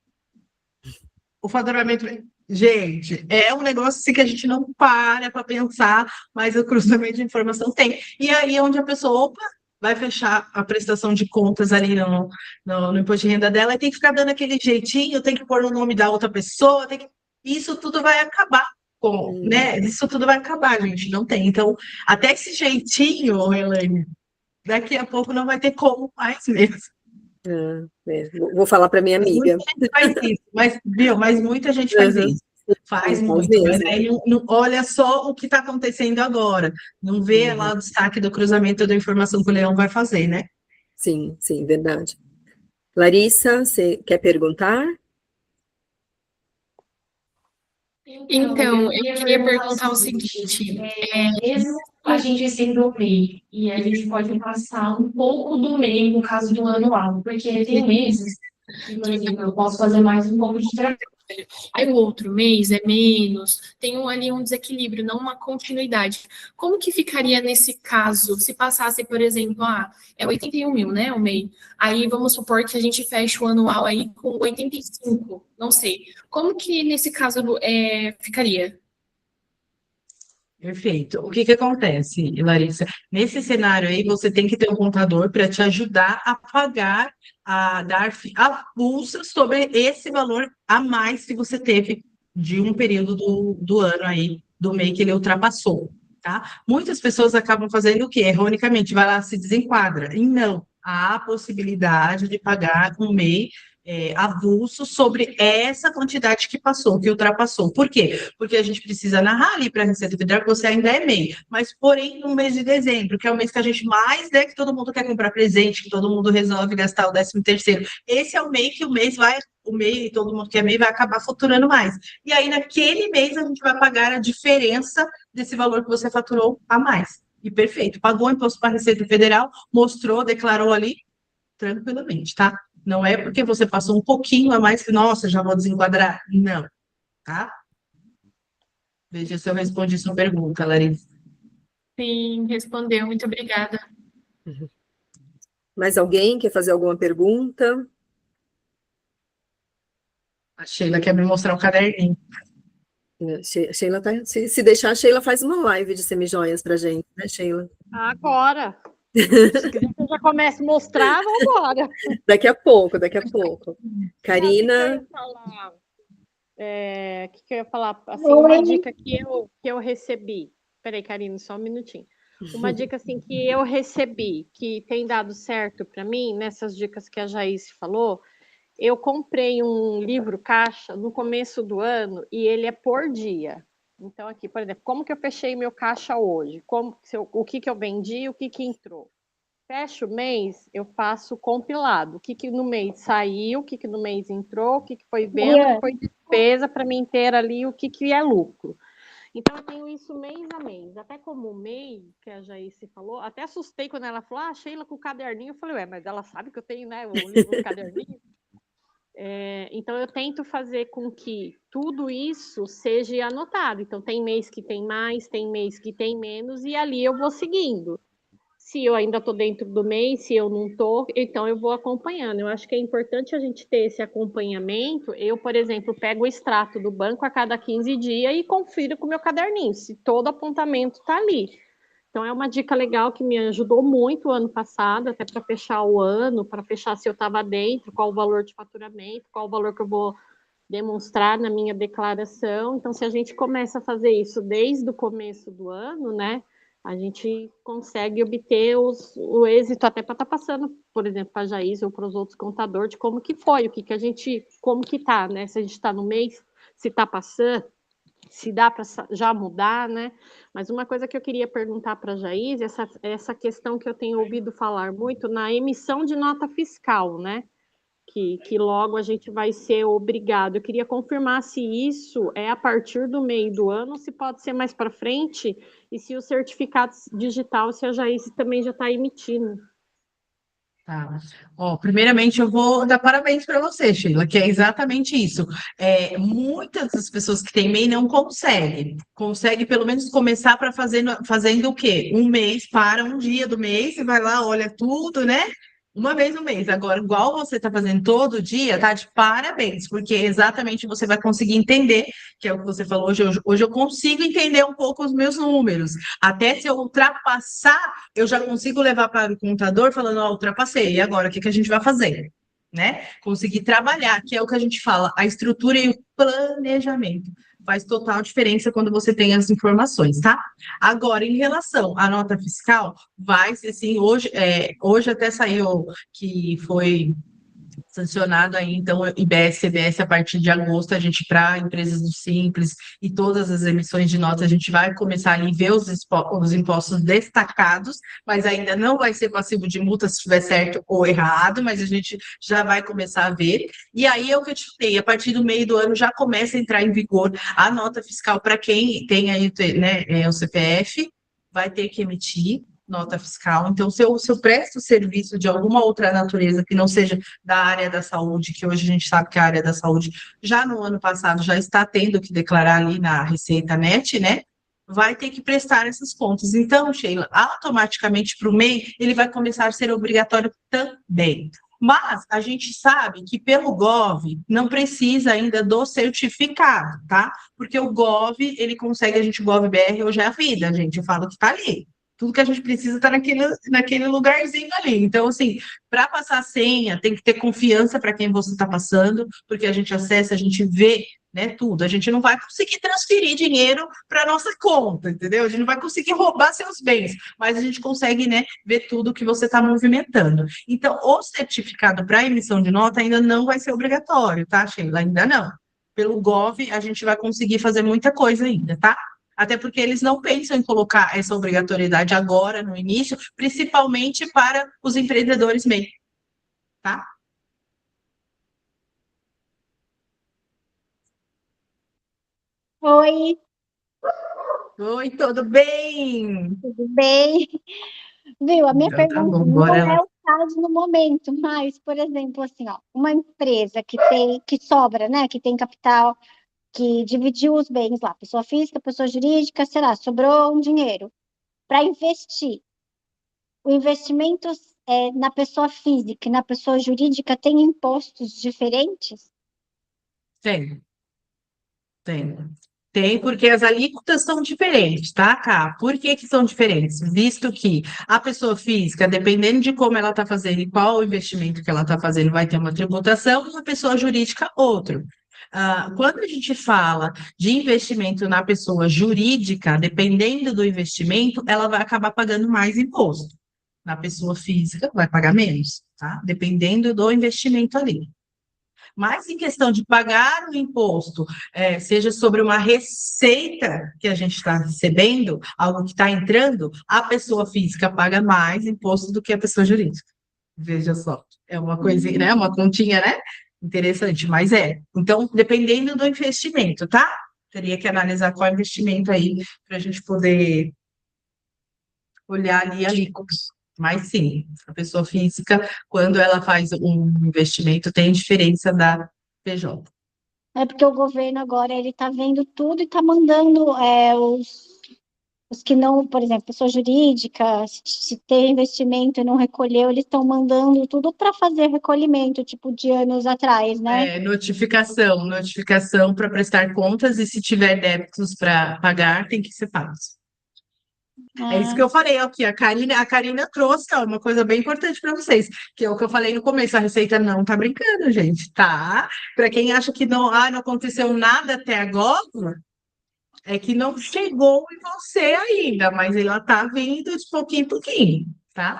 o faturamento. Gente, é um negócio assim que a gente não para pensar, mas o cruzamento de informação tem. E aí é onde a pessoa, opa, vai fechar a prestação de contas ali no imposto de renda dela e tem que ficar dando aquele jeitinho, tem que pôr no nome da outra pessoa, isso tudo vai acabar com, né? Isso tudo vai acabar, gente, não tem. Então, até esse jeitinho, Elaine, daqui a pouco não vai ter como mais mesmo. Vou falar para minha amiga. Muita gente faz isso, mas muita gente faz isso. Faz muito, mas aí olha só o que está acontecendo agora. Não vê lá o destaque do cruzamento da informação que o Leão vai fazer, né? Sim, sim, verdade. Larissa, você quer perguntar? Então, eu queria perguntar o seguinte, mesmo a gente sendo o MEI, e a gente pode passar um pouco do MEI no caso do anual, porque tem meses que, por exemplo, eu posso fazer mais um pouco de trabalho. Aí o outro mês é menos, tem ali um desequilíbrio, não uma continuidade. Como que ficaria nesse caso, se passasse, por exemplo, é 81 mil, né, o MEI? Aí vamos supor que a gente feche o anual aí com 85, não sei. Como que nesse caso ficaria? Perfeito. O que acontece, Larissa? Nesse cenário aí, você tem que ter um contador para te ajudar a pagar, a dar avulsa sobre esse valor a mais que você teve de um período do ano aí, do MEI que ele ultrapassou, tá? Muitas pessoas acabam fazendo o quê? Erronicamente, vai lá, se desenquadra. E não, há a possibilidade de pagar um MEI avulso sobre essa quantidade que passou, que ultrapassou. Por quê? Porque a gente precisa narrar ali para a Receita Federal que você ainda é MEI, mas porém no mês de dezembro, que é o mês que a gente mais, né, que todo mundo quer comprar presente, que todo mundo resolve gastar o 13º, esse é o mês que o MEI, todo mundo que é MEI vai acabar faturando mais. E aí naquele mês a gente vai pagar a diferença desse valor que você faturou a mais. E perfeito, pagou o imposto para a Receita Federal, mostrou, declarou ali, tranquilamente, tá? Não é porque você passou um pouquinho a mais que, nossa, já vou desenquadrar. Não, tá? Veja se eu respondi sua pergunta, Larissa. Sim, respondeu, muito obrigada. Mais alguém quer fazer alguma pergunta? A Sheila quer me mostrar o caderninho. Sheila tá, se deixar, a Sheila faz uma live de semijoias pra gente, né, Sheila? Agora. Se quiser que eu já comece a mostrar, vamos embora. Daqui a pouco. Karina. O que eu ia falar? Assim, uma dica que eu recebi. Peraí, Karina, só um minutinho. Uma dica assim que eu recebi, que tem dado certo para mim, nessas dicas que a Jaís falou, eu comprei um livro caixa no começo do ano e ele é por dia. Então, aqui, por exemplo, como que eu fechei meu caixa hoje? O que eu vendi, o que entrou? Fecho o mês, eu faço compilado. O que no mês saiu, o que no mês entrou, o que foi venda, o que foi despesa, para mim ter ali o que é lucro. Então, eu tenho isso mês a mês. Até como o MEI, que a Jaíce falou, até assustei quando ela falou, Sheila com o caderninho. Eu falei, mas ela sabe que eu tenho, né, o livro do caderninho? Então, eu tento fazer com que tudo isso seja anotado. Então, tem mês que tem mais, tem mês que tem menos, e ali eu vou seguindo. Se eu ainda estou dentro do mês, se eu não estou, então eu vou acompanhando. Eu acho que é importante a gente ter esse acompanhamento. Eu, por exemplo, pego o extrato do banco a cada 15 dias e confiro com o meu caderninho, se todo apontamento está ali. Então, é uma dica legal que me ajudou muito o ano passado, até para fechar o ano, para fechar se eu estava dentro, qual o valor de faturamento, qual o valor que eu vou demonstrar na minha declaração. Então, se a gente começa a fazer isso desde o começo do ano, né, a gente consegue obter o êxito até para estar passando, por exemplo, para a Jaís ou para os outros contadores, de como que foi, como que está, né? Se a gente está no mês, se está passando, se dá para já mudar, né? Mas uma coisa que eu queria perguntar para a Jaís, essa questão que eu tenho ouvido falar muito na emissão de nota fiscal, né? Que logo a gente vai ser obrigado. Eu queria confirmar se isso é a partir do meio do ano, se pode ser mais para frente, e se o certificado digital, se a Jaís também já está emitindo. Tá. Ó, primeiramente, eu vou dar parabéns para você, Sheila, que é exatamente isso. Muitas das pessoas que têm MEI não conseguem. Consegue pelo menos começar para fazendo o quê? Um mês, para um dia do mês, e vai lá, olha tudo, né? Uma vez no mês. Agora, igual você está fazendo todo dia, tá de parabéns, porque exatamente você vai conseguir entender, que é o que você falou hoje eu consigo entender um pouco os meus números. Até se eu ultrapassar, eu já consigo levar para o contador falando, ó, ultrapassei, e agora o que que a gente vai fazer? Né? Conseguir trabalhar, que é o que a gente fala, a estrutura e o planejamento. Faz total diferença quando você tem as informações, tá? Agora, em relação à nota fiscal, vai ser sim, hoje até saiu que foi sancionado aí, então, IBS, CBS, a partir de agosto, a gente, para empresas do Simples e todas as emissões de notas, a gente vai começar ali a ver os impostos destacados, mas ainda não vai ser passivo de multa se estiver certo ou errado, mas a gente já vai começar a ver. E aí é o que eu te falei, a partir do meio do ano já começa a entrar em vigor a nota fiscal para quem tem aí, né, o CPF, vai ter que emitir nota fiscal. Então, se eu presto serviço de alguma outra natureza que não seja da área da saúde, que hoje a gente sabe que a área da saúde já no ano passado já está tendo que declarar ali na Receita Net, né? Vai ter que prestar essas contas. Então, Sheila, automaticamente para o MEI, ele vai começar a ser obrigatório também. Mas a gente sabe que pelo GOV não precisa ainda do certificado, tá? Porque o GOV, ele consegue, a gente, o GOV-BR hoje é a vida, gente. Eu falo que está ali. Tudo que a gente precisa está naquele lugarzinho ali. Então, assim, para passar a senha, tem que ter confiança para quem você está passando, porque a gente acessa, a gente vê, né, tudo. A gente não vai conseguir transferir dinheiro para nossa conta, entendeu? A gente não vai conseguir roubar seus bens, mas a gente consegue, né, ver tudo que você está movimentando. Então, o certificado para emissão de nota ainda não vai ser obrigatório, tá, Sheila? Ainda não. Pelo GOV, a gente vai conseguir fazer muita coisa ainda, tá? Até porque eles não pensam em colocar essa obrigatoriedade agora, no início, principalmente para os empreendedores MEI, tá? Oi, Oi, tudo bem? tudo bem? Viu? A minha Então tá pergunta bom, não bora é lá. o caso no momento, mas, por exemplo, assim, ó, uma empresa que sobra, né, que tem capital, que dividiu os bens lá, pessoa física, pessoa jurídica, sei lá, sobrou um dinheiro para investir. O investimento na pessoa física e na pessoa jurídica tem impostos diferentes? Tem, tem. Tem, porque as alíquotas são diferentes, tá, Cá? Por que que são diferentes? Visto que a pessoa física, dependendo de como ela está fazendo e qual o investimento que ela está fazendo, vai ter uma tributação, e a pessoa jurídica, outro. Quando a gente fala de investimento na pessoa jurídica, dependendo do investimento, ela vai acabar pagando mais imposto. Na pessoa física, vai pagar menos, tá? Dependendo do investimento ali. Mas em questão de pagar o imposto, seja sobre uma receita que a gente está recebendo, algo que está entrando, a pessoa física paga mais imposto do que a pessoa jurídica. Veja só, é uma coisinha, né? Uma continha, né? Interessante, mas é. Então, dependendo do investimento, tá? Teria que analisar qual investimento aí para a gente poder olhar ali alíquotas. Mas sim, a pessoa física, quando ela faz um investimento, tem diferença da PJ. É porque o governo agora ele está vendo tudo e está mandando os que não, por exemplo, pessoa jurídica, se tem investimento e não recolheu, eles estão mandando tudo para fazer recolhimento, tipo de anos atrás, né? Notificação para prestar contas e se tiver débitos para pagar, tem que ser pagos. É isso que eu falei aqui. A Karina trouxe ó, uma coisa bem importante para vocês, que é o que eu falei no começo. A Receita não tá brincando, gente, tá? Para quem acha que não aconteceu nada até agora, é que não chegou em você ainda, mas ela tá vindo de pouquinho em pouquinho, tá?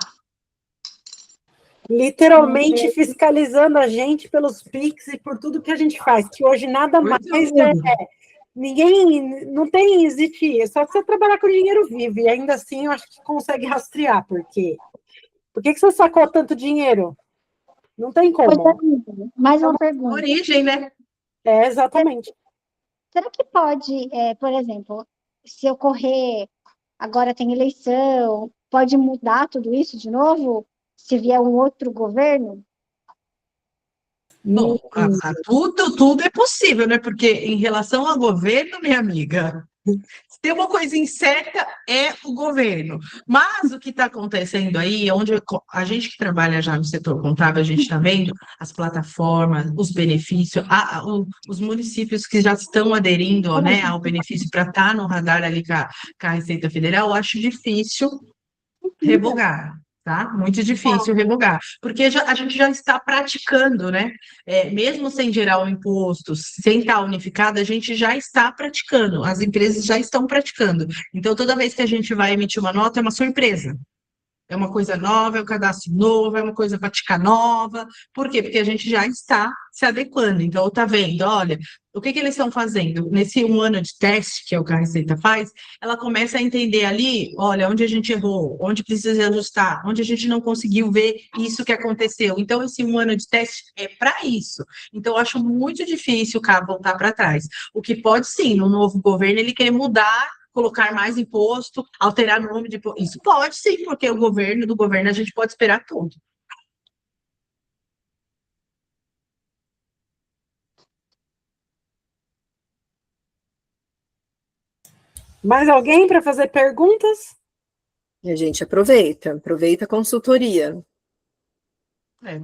Literalmente fiscalizando a gente pelos Pix e por tudo que a gente faz, que hoje nada mais ninguém, não tem, existe, é só você trabalhar com dinheiro vivo, e ainda assim eu acho que consegue rastrear, porque por que você sacou tanto dinheiro? Não tem como. Mais uma pergunta. Origem, né? É, exatamente. Será que pode, por exemplo, se ocorrer, agora tem eleição, pode mudar tudo isso de novo? Se vier um outro governo? Bom, tudo é possível, né? Porque em relação ao governo, minha amiga, se tem uma coisa incerta, é o governo. Mas o que está acontecendo aí, onde a gente que trabalha já no setor contábil, a gente está vendo as plataformas, os benefícios, os municípios que já estão aderindo, né, ao benefício para estar no radar ali com a Receita Federal, eu acho difícil revogar. Tá? Muito difícil revogar, porque a gente já está praticando, né? Mesmo sem gerar o imposto, sem estar unificado, a gente já está praticando, as empresas já estão praticando. Então, toda vez que a gente vai emitir uma nota, é uma surpresa. É uma coisa nova, é um cadastro novo, é uma coisa prática nova. Por quê? Porque a gente já está se adequando. Então, está vendo, olha, o que eles estão fazendo? Nesse 1 ano de teste, que é o que a Receita faz, ela começa a entender ali, olha, onde a gente errou, onde precisa ajustar, onde a gente não conseguiu ver isso que aconteceu. Então, esse 1 ano de teste é para isso. Então, eu acho muito difícil o cara voltar para trás. O que pode, sim, no novo governo, ele querer mudar, colocar mais imposto, alterar nome de imposto. Isso pode sim, porque do governo a gente pode esperar tudo. Mais alguém para fazer perguntas? E a gente aproveita a consultoria.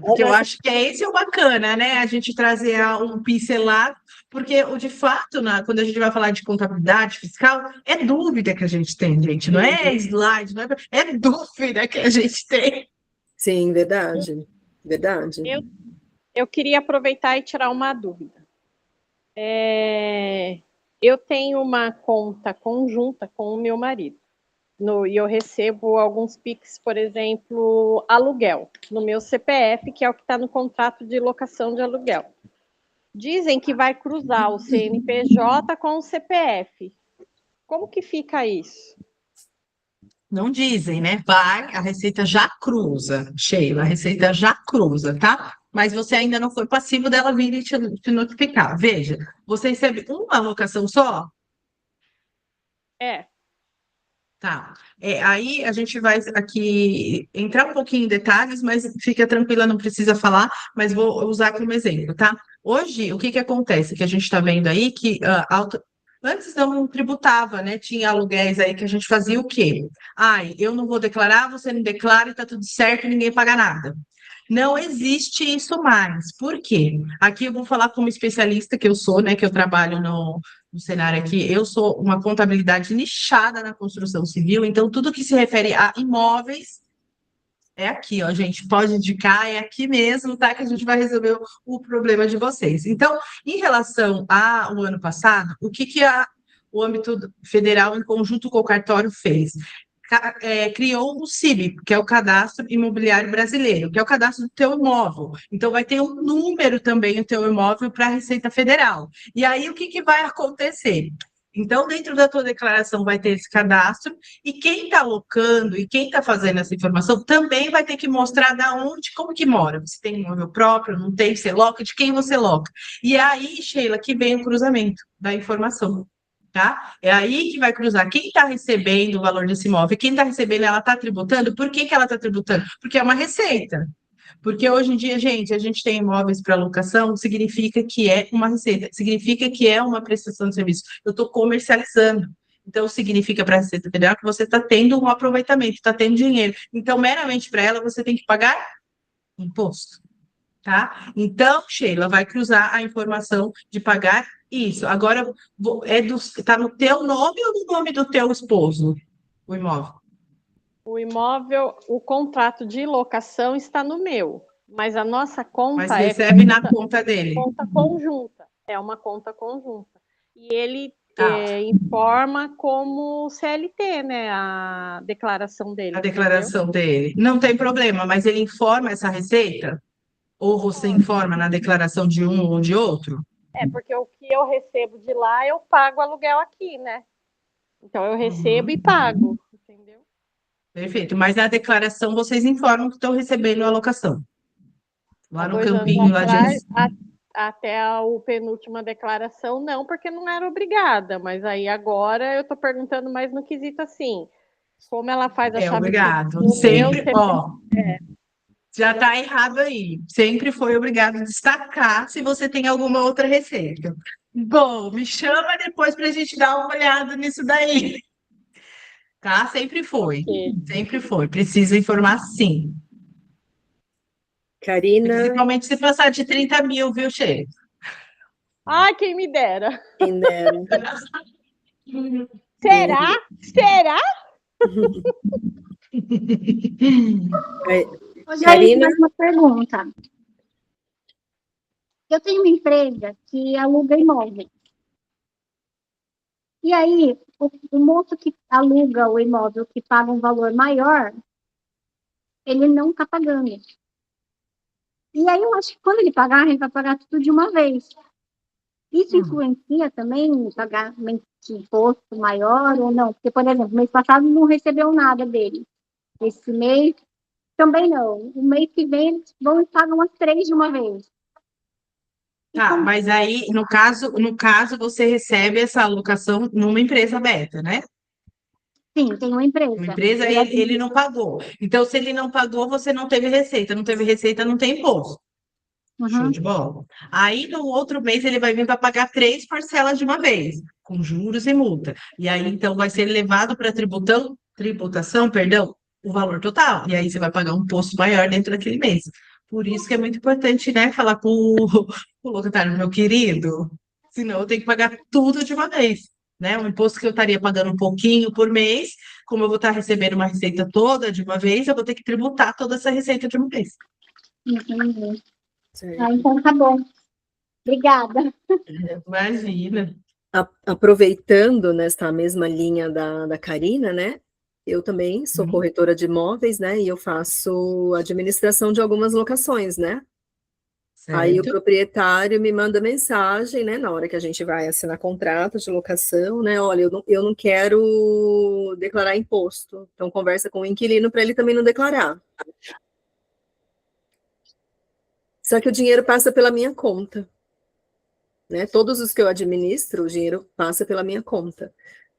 Porque eu acho que esse é o bacana, né? A gente trazer um pincelado, porque de fato, quando a gente vai falar de contabilidade fiscal, é dúvida que a gente tem, gente. Não é slide, é dúvida que a gente tem. Sim, verdade. Verdade. Eu queria aproveitar e tirar uma dúvida. Eu tenho uma conta conjunta com o meu marido. E eu recebo alguns PIX, por exemplo, aluguel, no meu CPF, que é o que está no contrato de locação de aluguel. Dizem que vai cruzar o CNPJ com o CPF. Como que fica isso? Não dizem, né? A Receita já cruza, Sheila, a Receita já cruza, tá? Mas você ainda não foi passivo dela vir e te notificar. Veja, você recebe uma alocação só? Tá. Aí a gente vai aqui entrar um pouquinho em detalhes, mas fica tranquila, não precisa falar, mas vou usar como exemplo, tá? Hoje, o que acontece? Que a gente está vendo aí que antes não tributava, né? Tinha aluguéis aí que a gente fazia o quê? Ai, eu não vou declarar, você não declara e tá tudo certo, ninguém paga nada. Não existe isso mais. Por quê? Aqui eu vou falar como especialista que eu sou, né? Que eu trabalho no cenário aqui. Eu sou uma contabilidade nichada na construção civil, então tudo que se refere a imóveis é aqui, ó, gente. Pode indicar, é aqui mesmo, tá? Que a gente vai resolver o problema de vocês. Então, em relação ao ano passado, o que o âmbito federal, em conjunto com o cartório, fez? Criou o CIB, que é o Cadastro Imobiliário Brasileiro, que é o cadastro do teu imóvel. Então, vai ter um número também o teu imóvel para a Receita Federal. E aí, o que vai acontecer? Então, dentro da tua declaração vai ter esse cadastro, e quem está alocando e quem está fazendo essa informação também vai ter que mostrar da onde, como que mora. Você tem imóvel próprio, não tem, você loca, de quem você loca. E aí, Sheila, que vem o cruzamento da informação. Tá? É aí que vai cruzar quem está recebendo o valor desse imóvel, quem está recebendo, ela está tributando. Por que ela está tributando? Porque é uma receita. Porque hoje em dia, gente, a gente tem imóveis para locação, significa que é uma receita, significa que é uma prestação de serviço. Eu estou comercializando. Então, significa para a Receita Federal que você está tendo um aproveitamento, está tendo dinheiro. Então, meramente para ela, você tem que pagar imposto. Tá? Então, Sheila, vai cruzar a informação de pagar isso. Agora, tá no teu nome ou no nome do teu esposo, o imóvel? O imóvel, o contrato de locação está no meu, mas a nossa Mas conta recebe na conta dele. conta conjunta, é uma conta conjunta. E ele Tá. informa como CLT, né, a declaração dele, A entendeu? declaração dele. Não tem problema, mas ele informa essa receita? Ou você informa na declaração de um ou de outro? É, porque o que eu recebo de lá, eu pago aluguel aqui, né? Então, eu recebo e Uhum. pago, entendeu? Perfeito. Mas na declaração vocês informam que estão recebendo a alocação. Há Lá no 2 anos campinho lá de. atrás, até a penúltima declaração, não, porque não era obrigada. Mas aí agora eu estou perguntando mais no quesito assim, como ela faz a É chave Pix obrigado. no meu Sempre, CPF? ó, já está errado aí. Sempre foi obrigado a destacar se você tem alguma outra receita. Bom, me chama depois para a gente dar uma olhada nisso daí. Tá? Sempre foi. Ok. Sempre foi. Precisa informar sim. Karina, Principalmente se passar de 30 mil, viu, Che? Ai, quem me dera. quem dera. Será? E, Será? Ô, Jair, Karina, mais uma pergunta. Eu tenho uma empresa que aluga imóveis. E aí, o moço que aluga o imóvel, que paga um valor maior, ele não está pagando. E aí, eu acho que quando ele pagar, ele vai pagar tudo de uma vez. Isso influencia também no pagamento de imposto maior ou não? Porque, por exemplo, mês passado não recebeu nada dele. Esse mês também não. O mês que vem eles vão e pagam as 3 de uma vez. E Tá, como... mas aí, no caso, você recebe essa alocação numa empresa aberta, né? Sim, tem uma Uma empresa. empresa, ele não pagou. Então, se ele não pagou, você não teve receita. Não teve receita, não tem imposto. Show Uhum. de bola. Aí, no outro mês, ele vai vir para pagar 3 parcelas de uma vez, com juros e multa. E aí, então, vai ser levado para tributação, perdão, o valor total. E aí, você vai pagar um imposto maior dentro daquele mês. Por isso que é muito importante, né, falar com o locatário, meu querido, senão eu tenho que pagar tudo de uma vez. Né? Um imposto que eu estaria pagando um pouquinho por mês, como eu vou estar recebendo uma receita toda de uma vez, eu vou ter que tributar toda essa receita de uma vez. Entendi. certo. Então tá bom. Obrigada. Imagina. Aproveitando nesta mesma linha da Karina, né? Eu também sou corretora de imóveis, né? E eu faço administração de algumas locações, né? Aí o Certo. proprietário me manda mensagem, né? Na hora que a gente vai assinar contrato de locação, né? Olha, eu não quero declarar imposto. Então conversa com o inquilino para ele também não declarar. Só que o dinheiro passa pela minha conta, né? Todos os que eu administro, o dinheiro passa pela minha conta.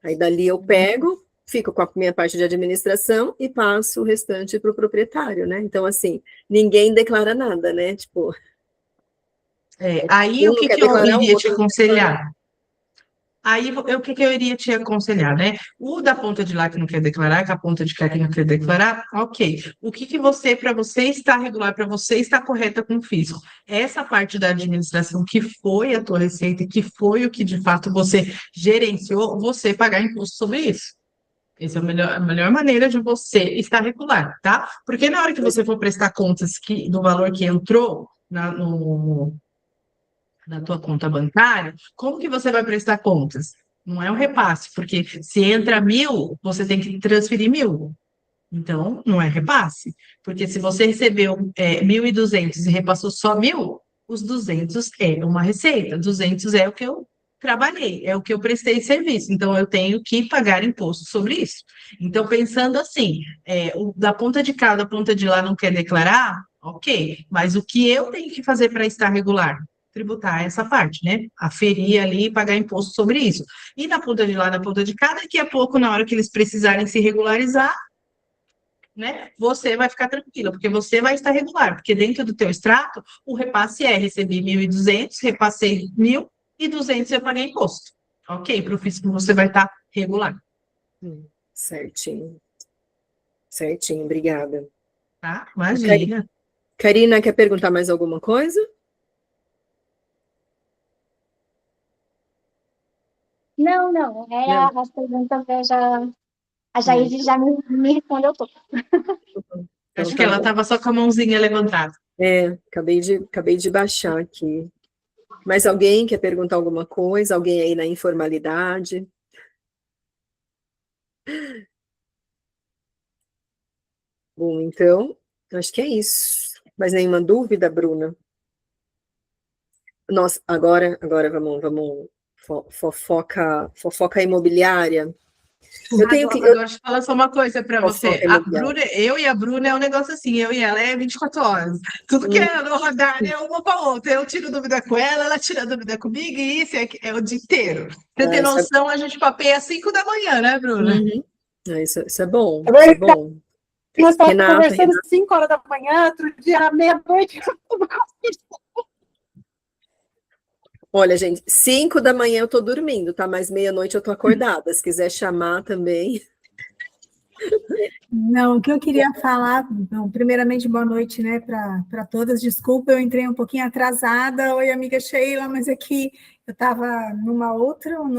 Aí dali eu pego, fico com a minha parte de administração e passo o restante para o proprietário, né? Então, assim, ninguém declara nada, né? Tipo, Aí um o não que quer que eu declarar, o iria te outro não quer declarar. aconselhar? Aí o que que eu iria te aconselhar, né? O da ponta de lá que não quer declarar, que a ponta de cá que não quer declarar, ok. O que que você, para você estar regular, para você estar correta com o fisco? Essa parte da administração que foi a tua receita, que foi o que de fato você gerenciou, você pagar imposto sobre isso. Essa é a melhor maneira de você estar regular, tá? Porque na hora que você for prestar contas do valor que entrou na tua conta bancária, como que você vai prestar contas? Não é um repasse, porque se entra 1.000, você tem que transferir 1.000. Então, não é repasse. Porque se você recebeu 1.200 e repassou só 1.000, os 200 é uma receita. 200 é o que eu trabalhei, é o que eu prestei serviço. Então, eu tenho que pagar imposto sobre isso. Então, pensando assim, da ponta de cá, da ponta de lá não quer declarar, ok. Mas o que eu tenho que fazer para estar regular? Tributar essa parte, né? Aferir ali e pagar imposto sobre isso. E na ponta de lá, na ponta de cá, daqui a pouco, na hora que eles precisarem se regularizar, né? Você vai ficar tranquila, porque você vai estar regular, porque dentro do teu extrato, o repasse recebi 1.200, repassei 1.200 e eu paguei imposto. Ok, para o fisco você vai estar regular, Certinho. Certinho, obrigada. tá? Imagina. Karina, quer perguntar mais alguma coisa? Não, Não. as perguntas eu já A Jaíse já me respondeu tudo. Então, Acho que tá ela bom. estava só com a mãozinha levantada. Acabei de baixar aqui. Mais alguém quer perguntar alguma coisa? Alguém aí na informalidade? Bom, então, acho que é isso. Mais nenhuma dúvida, Bruna? Nossa, agora vamos fofoca imobiliária. Eu tenho que Agora, deixa eu falar só uma coisa para você. fofoca A imobiliária. Bruna, eu e a Bruna é um negócio assim, eu e ela é 24 horas. Tudo que é no radar é uma para outra. Eu tiro dúvida com ela tira dúvida comigo, e isso é o dia inteiro. Você tem Isso é, noção, a gente papeia às 5 da manhã, né, Bruna? isso é bom, É isso é verdade. bom. Nós estávamos Renata, conversando às 5 horas da manhã, outro dia era meia-noite. olha, gente, 5 da manhã eu tô dormindo, tá? Mas meia-noite eu tô acordada. Se quiser chamar também. Não, o que eu queria falar, bom, primeiramente, boa noite, né, para todas. Desculpa, eu entrei um pouquinho atrasada. Oi, amiga Sheila, mas é que eu estava no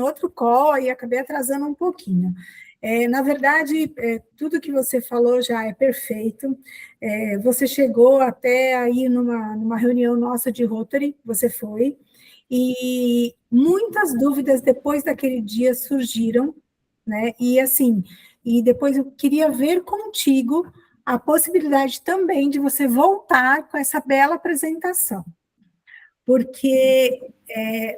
outro call e acabei atrasando um pouquinho. Na verdade, tudo que você falou já é perfeito. Você chegou até aí numa reunião nossa de Rotary, você foi, e muitas dúvidas depois daquele dia surgiram, né? E assim, e depois eu queria ver contigo a possibilidade também de você voltar com essa bela apresentação, porque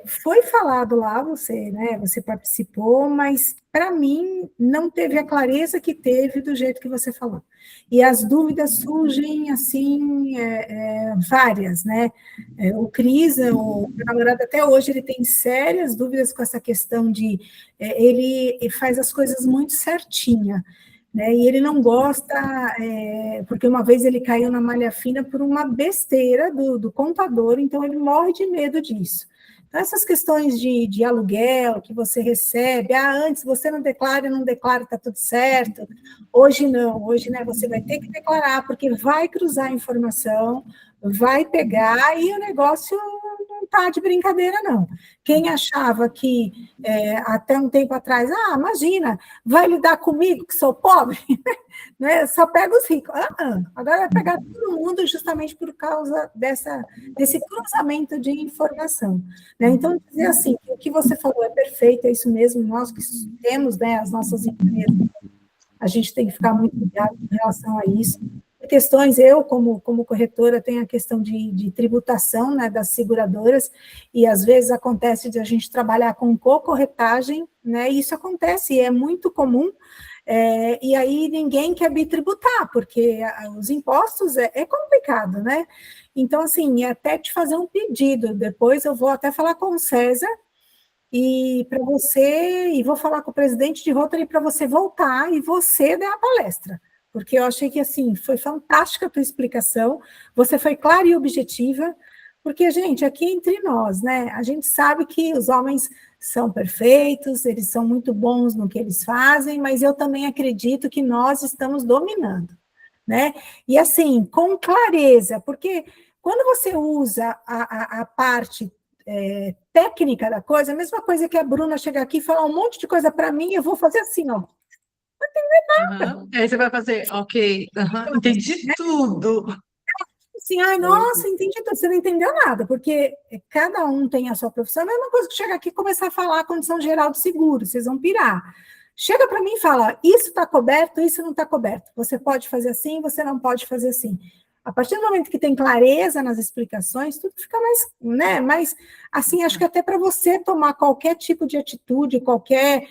foi falado lá, você, né, você participou, mas para mim não teve a clareza que teve do jeito que você falou. E as dúvidas surgem, assim, várias, né? O Cris, o meu namorado, até hoje, ele tem sérias dúvidas com essa questão de... ele faz as coisas muito certinha, né? E ele não gosta, porque uma vez ele caiu na malha fina por uma besteira do contador, então ele morre de medo disso. Então, essas questões de aluguel que você recebe, antes você não declara, está tudo certo. Hoje não, hoje, né, você vai ter que declarar, porque vai cruzar a informação, vai pegar, e o negócio não está de brincadeira, não. Quem achava que, até um tempo atrás, imagina, vai lidar comigo que sou pobre? Né? Só pega os ricos. Agora vai pegar todo mundo justamente por causa desse cruzamento de informação. Né? Então, dizer assim, o que você falou é perfeito, é isso mesmo, nós que temos, né, as nossas empresas, a gente tem que ficar muito ligado em relação a isso. Questões, eu, como corretora, tenho a questão de tributação, né, das seguradoras, e às vezes acontece de a gente trabalhar com co-corretagem, né, e isso acontece, e é muito comum, e aí ninguém quer bitributar, porque os impostos é complicado, né? Então, assim, até te fazer um pedido, depois eu vou até falar com o César, e para você, e vou falar com o presidente de Rotary para você voltar e você dar a palestra, porque eu achei que, assim, foi fantástica a tua explicação, você foi clara e objetiva, porque, gente, aqui entre nós, né, a gente sabe que os homens são perfeitos, eles são muito bons no que eles fazem, mas eu também acredito que nós estamos dominando, né, e assim, com clareza, porque quando você usa a parte técnica da coisa, a mesma coisa que a Bruna chegar aqui e falar um monte de coisa para mim, eu vou fazer assim, ó. Não entender nada. Aí você vai fazer, ok, entendi tudo. Assim, nossa, entendi tudo. Você não entendeu nada, porque cada um tem a sua profissão. É a mesma coisa que chegar aqui e começar a falar a condição geral do seguro, vocês vão pirar. Chega para mim e fala, isso está coberto, isso não está coberto. Você pode fazer assim, você não pode fazer assim. A partir do momento que tem clareza nas explicações, tudo fica mais, né? Mas, assim, acho que até para você tomar qualquer tipo de atitude, qualquer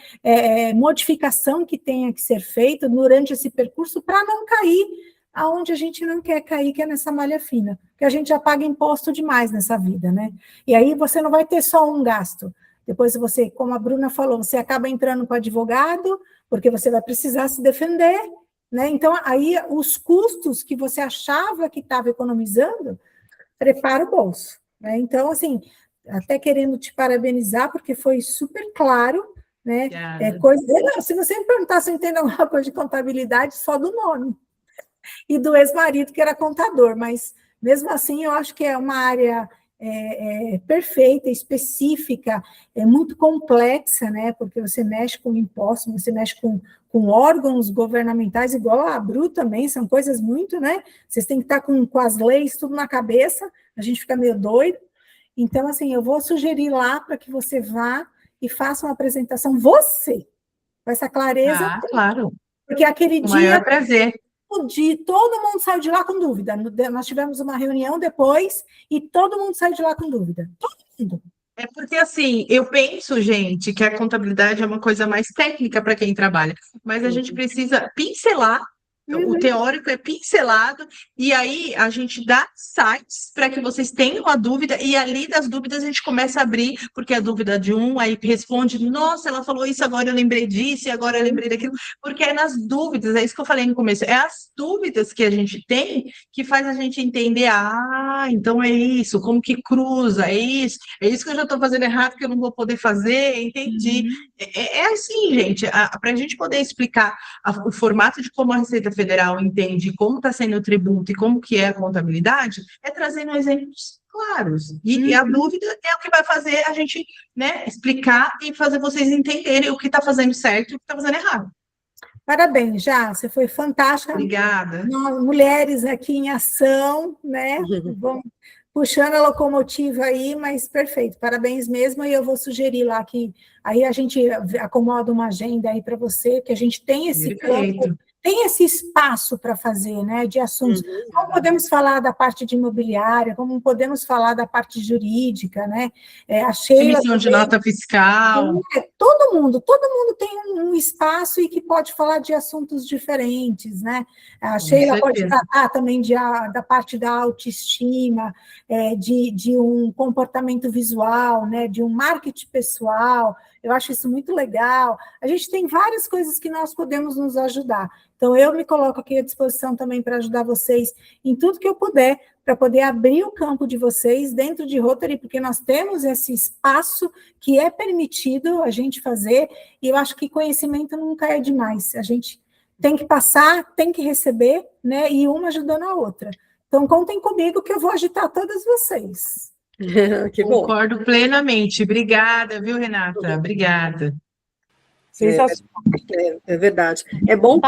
modificação que tenha que ser feita durante esse percurso, para não cair aonde a gente não quer cair, que é nessa malha fina, porque a gente já paga imposto demais nessa vida, né? E aí você não vai ter só um gasto. Depois você, como a Bruna falou, você acaba entrando com advogado, porque você vai precisar se defender, né? Então, aí, os custos que você achava que estava economizando, prepara o bolso. Né? Então, assim, até querendo te parabenizar, porque foi super claro, né? Se você me perguntar se eu entendo alguma coisa de contabilidade, só do nome. E do ex-marido, que era contador, mas, mesmo assim, eu acho que é uma área perfeita, específica, muito complexa, né? Porque você mexe com impostos, você mexe com órgãos governamentais, igual a ABRU também, são coisas muito, né? Vocês têm que estar com as leis tudo na cabeça, a gente fica meio doido. Então, assim, eu vou sugerir lá para que você vá e faça uma apresentação, você, com essa clareza, Claro, porque aquele com o dia, maior prazer. todo mundo saiu de lá com dúvida. Nós tivemos uma reunião depois e todo mundo saiu de lá com dúvida. Todo mundo. É porque, assim, eu penso, gente, que a contabilidade é uma coisa mais técnica para quem trabalha, mas a gente precisa pincelar, o teórico é pincelado, e aí a gente dá sites para que vocês tenham a dúvida, e ali das dúvidas a gente começa a abrir, porque a dúvida de um, aí responde, nossa, ela falou isso, agora eu lembrei disso, e agora eu lembrei daquilo, porque é nas dúvidas, é isso que eu falei no começo, é as dúvidas que a gente tem que faz a gente entender, então é isso, como que cruza, é isso que eu já estou fazendo errado, que eu não vou poder fazer, entendi. É assim, gente, para a gente poder explicar o formato de como a Receita Federal entende como está sendo o tributo e como que é a contabilidade, é trazendo exemplos claros. E a dúvida é o que vai fazer a gente, né, explicar e fazer vocês entenderem o que está fazendo certo e o que está fazendo errado. Parabéns, Já, você foi fantástica. Obrigada. Nós, mulheres aqui em ação, né? Vamos puxando a locomotiva aí, mas perfeito, parabéns mesmo, e eu vou sugerir lá que aí a gente acomoda uma agenda aí para você, que a gente tem esse campo, tem esse espaço para fazer, né, de assuntos. Como podemos falar da parte de imobiliária, como podemos falar da parte jurídica, né? A Sheila emissão de nota fiscal. Todo mundo tem um espaço e que pode falar de assuntos diferentes, né? A Sheila pode tratar também da parte da autoestima, de um comportamento visual, né? De um marketing pessoal. Eu acho isso muito legal. A gente tem várias coisas que nós podemos nos ajudar. Então, eu me coloco aqui à disposição também para ajudar vocês em tudo que eu puder, para poder abrir o campo de vocês dentro de Rotary, porque nós temos esse espaço que é permitido a gente fazer, e eu acho que conhecimento nunca é demais. A gente tem que passar, tem que receber, né? E uma ajudando a outra. Então, contem comigo que eu vou agitar todas vocês. Que bom. Concordo plenamente. Obrigada, viu, Renata? Obrigada. É verdade. É bom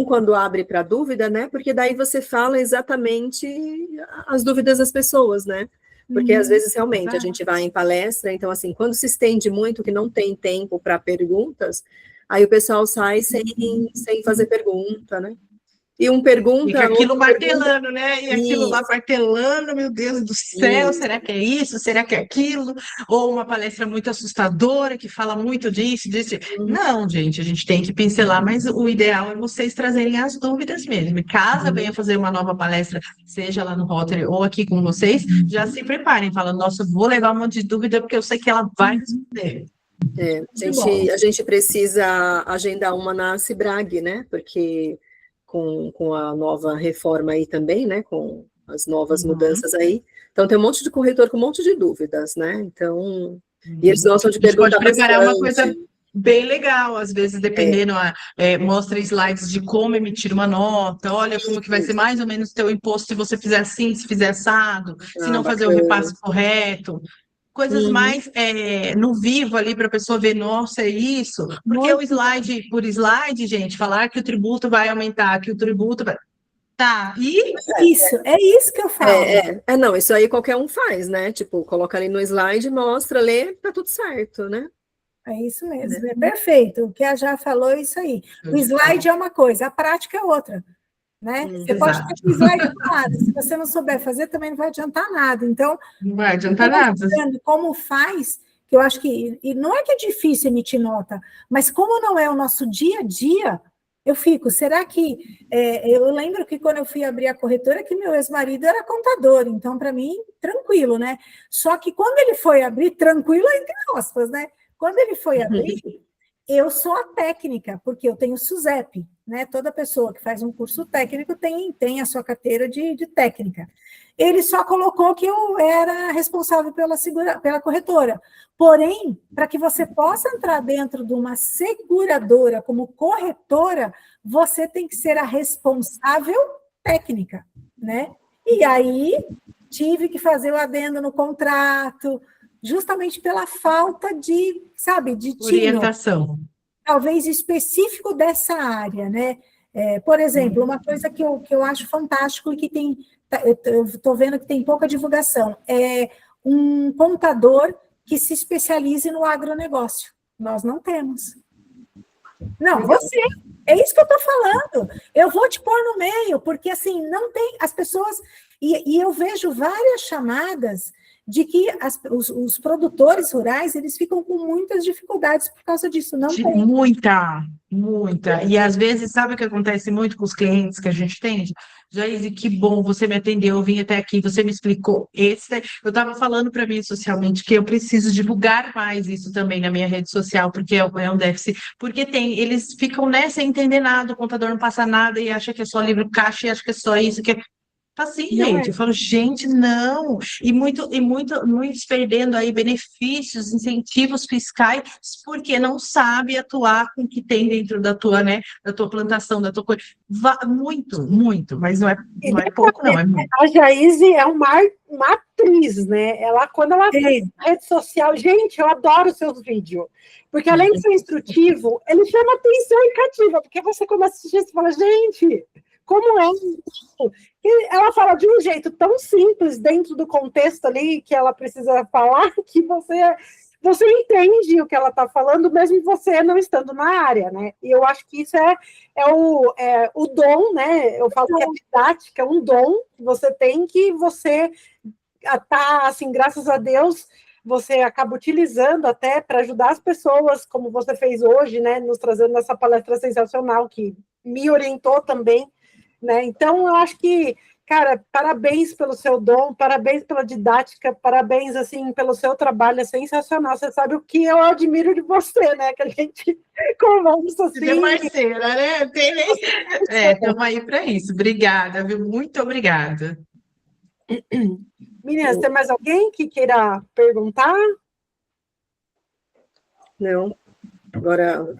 quando abre para dúvida, né? Porque daí você fala exatamente as dúvidas das pessoas, né? Porque às vezes realmente a gente vai em palestra, então assim, quando se estende muito que não tem tempo para perguntas, aí o pessoal sai sem fazer pergunta, né? E um pergunta... E aquilo martelando, né? E aquilo lá martelando, meu Deus do céu, será que é isso? Será que é aquilo? Ou uma palestra muito assustadora, que fala muito disso. Não, gente, a gente tem que pincelar, mas o ideal é vocês trazerem as dúvidas mesmo. E caso venha fazer uma nova palestra, seja lá no Rotary ou aqui com vocês, já se preparem, falando, nossa, vou levar um monte de dúvida, porque eu sei que ela vai responder. A gente precisa agendar uma na Cibrag, né? Porque... Com a nova reforma aí também, né, com as novas mudanças aí, então tem um monte de corretor com um monte de dúvidas, né, então, e eles gostam de perguntar pode preparar bastante. Uma coisa bem legal, às vezes, dependendo, mostra slides de como emitir uma nota, olha como que vai ser mais ou menos o teu imposto se você fizer assim, se fizer assado, se não fazer o repasse correto, coisas mais no vivo ali para a pessoa ver, nossa, é isso, porque o slide por slide, gente, falar que o tributo vai aumentar, que o tributo vai... Tá, e... É isso que eu falo. Não, isso aí qualquer um faz, né, tipo, coloca ali no slide, mostra, lê, tá tudo certo, né? É isso mesmo, é perfeito, o que a Já falou é isso aí. O slide é uma coisa, a prática é outra. Né? Você pode ter slide do lado, se você não souber fazer, também não vai adiantar nada. Então, não vai adiantar nada. Como faz, que eu acho que, e não é que é difícil emitir nota, mas como não é o nosso dia a dia, eu fico, será que... eu lembro que quando eu fui abrir a corretora, que meu ex-marido era contador, então, para mim, tranquilo, né? Só que quando ele foi abrir, tranquilo entre aspas, né? Quando ele foi abrir, eu sou a técnica, porque eu tenho SUSEP, né? Toda pessoa que faz um curso técnico tem a sua carteira de técnica. Ele só colocou que eu era responsável pela corretora. Porém, para que você possa entrar dentro de uma seguradora como corretora, você tem que ser a responsável técnica, né? E aí, tive que fazer o adendo no contrato, justamente pela falta de, sabe, de tino, Orientação. talvez específico dessa área, né? Por exemplo, uma coisa que eu acho fantástico e que tem, eu estou vendo que tem pouca divulgação, é um contador que se especialize no agronegócio. Nós não temos. Não, você, é isso que eu estou falando. Eu vou te pôr no meio, porque assim, não tem, as pessoas, e eu vejo várias chamadas de que os produtores rurais, eles ficam com muitas dificuldades por causa disso, não tem. Muita. E às vezes, sabe o que acontece muito com os clientes que a gente tem? Jaise, que bom, você me atendeu, eu vim até aqui, você me explicou. Eu estava falando para mim socialmente que eu preciso divulgar mais isso também na minha rede social, porque é um déficit. Porque eles ficam sem entender nada, o contador não passa nada e acha que é só livro caixa e acha que é só isso, que é. Tá assim, gente. Eu falo, gente, não. E muitos perdendo aí benefícios, incentivos fiscais, porque não sabe atuar com o que tem dentro da tua, né, da tua plantação, da tua coisa. Muito, mas não é pouco, não, é muito. A Jaise é uma atriz, né? Quando ela faz rede social, gente, eu adoro seus vídeos, porque além de ser instrutivo, ele chama atenção e cativa, porque você começa a assistir e fala, gente, como é isso? E ela fala de um jeito tão simples, dentro do contexto ali que ela precisa falar, que você entende o que ela está falando, mesmo você não estando na área, né? E eu acho que isso é o dom, né? Eu falo que a didática é um dom que você tem, que você tá, assim, graças a Deus, você acaba utilizando até para ajudar as pessoas, como você fez hoje, né? Nos trazendo essa palestra sensacional, que me orientou também, né? Então, eu acho que, cara, parabéns pelo seu dom, parabéns pela didática, parabéns, assim, pelo seu trabalho, é sensacional. Você sabe o que eu admiro de você, né? Que a gente conversa assim. Você é parceira, né? Estamos aí para isso. Obrigada, viu? Muito obrigada. Meninas, tem mais alguém que queira perguntar? Não. Agora,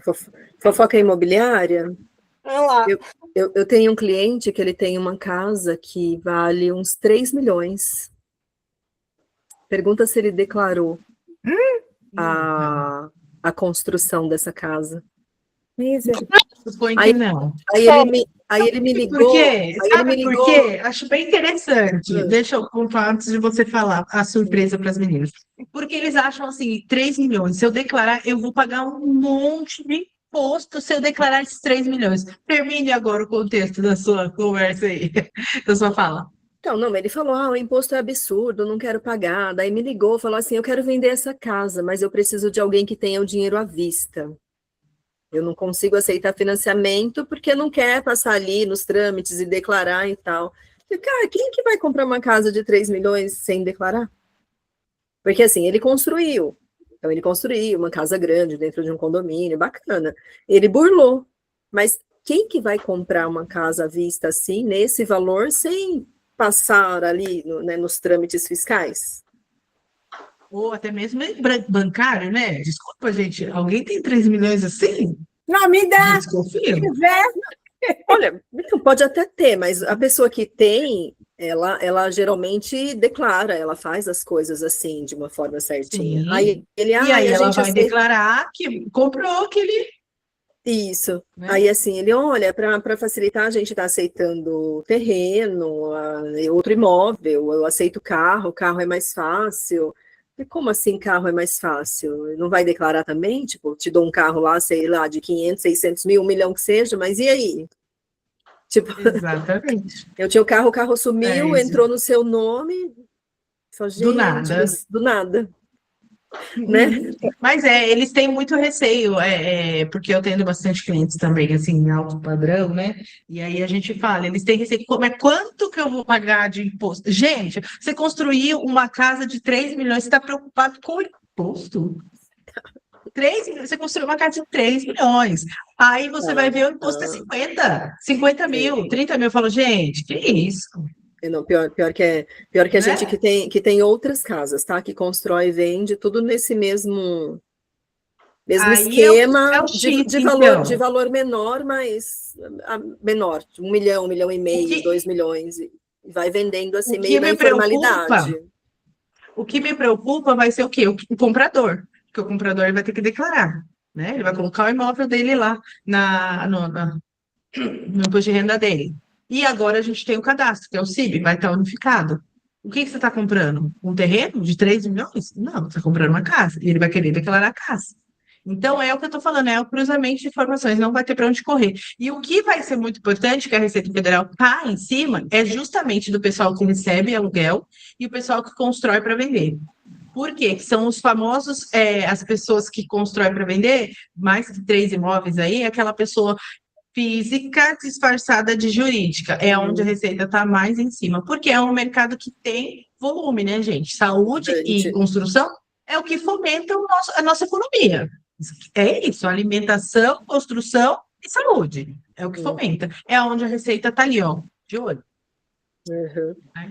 fofoca imobiliária. Olha lá. Eu tenho um cliente que ele tem uma casa que vale uns 3 milhões. Pergunta se ele declarou a construção dessa casa. Suponho que não. Aí ele me ligou. Por quê? Sabe por quê? Acho bem interessante. Deixa eu contar antes de você falar a surpresa para as meninas. Porque eles acham assim, 3 milhões. Se eu declarar, eu vou pagar um monte de imposto se eu declarar esses 3 milhões. Termine agora o contexto da sua conversa aí, da sua fala. Então, não, ele falou, o imposto é absurdo, não quero pagar. Daí me ligou, falou assim, eu quero vender essa casa, mas eu preciso de alguém que tenha o dinheiro à vista. Eu não consigo aceitar financiamento porque não quer passar ali nos trâmites e declarar e tal. E, cara, quem que vai comprar uma casa de 3 milhões sem declarar? Porque assim, ele construiu. Então, ele construiu uma casa grande dentro de um condomínio, bacana. Ele burlou. Mas quem que vai comprar uma casa à vista assim, nesse valor, sem passar ali nos trâmites fiscais? Ou até mesmo bancário, né? Desculpa, gente. Alguém tem 3 milhões assim? Não, me dá. Desconfio. Olha, então pode até ter, mas a pessoa que tem, ela geralmente declara, ela faz as coisas assim, de uma forma certinha. Sim. Aí ele, E aí ela vai aceita... declarar que comprou aquele... Isso. Né? Aí assim, ele, olha, para facilitar, a gente está aceitando terreno, outro imóvel, eu aceito carro é mais fácil. E como assim carro é mais fácil? Não vai declarar também? Tipo, te dou um carro lá, sei lá, de 500, 600 mil, 1 milhão que seja, mas e aí? Tipo, exatamente. Eu tinha o carro sumiu, entrou no seu nome, só, gente, do nada. Do nada. Né? Mas eles têm muito receio, porque eu tenho bastante clientes também, assim, em alto padrão, né? E aí a gente fala, eles têm receio, quanto que eu vou pagar de imposto? Gente, você construiu uma casa de 3 milhões, você está preocupado com o imposto? 3 milhões, você construiu uma casa de 3 milhões. Aí você vai ver o imposto é 50 mil, 30 mil. Eu falo, gente, que isso? Não, pior que a gente que tem outras casas, tá? Que constrói e vende, tudo nesse mesmo esquema de valor menor, mas menor, 1 milhão, 1 milhão e meio, 2 milhões. vai vendendo assim, O meio que na me informalidade. O que me preocupa vai ser o quê? O comprador, porque o comprador ele vai ter que declarar, né? Ele vai colocar o imóvel dele lá no imposto de renda dele. E agora a gente tem o cadastro, que é o CIB, vai estar unificado. O que você está comprando? Um terreno de 3 milhões? Não, você está comprando uma casa. E ele vai querer declarar a casa. Então, é o que eu estou falando, é o cruzamento de informações, não vai ter para onde correr. E o que vai ser muito importante, que a Receita Federal está em cima, é justamente do pessoal que recebe aluguel e o pessoal que constrói para vender. Por quê? Que são os famosos, as pessoas que constroem para vender, mais de 3 imóveis aí, é aquela pessoa física disfarçada de jurídica. É onde a Receita está mais em cima, porque é um mercado que tem volume, né, gente? Saúde e construção é o que fomenta a nossa economia. É isso, alimentação, construção e saúde. É o que fomenta. É onde a Receita está ali, ó, de olho.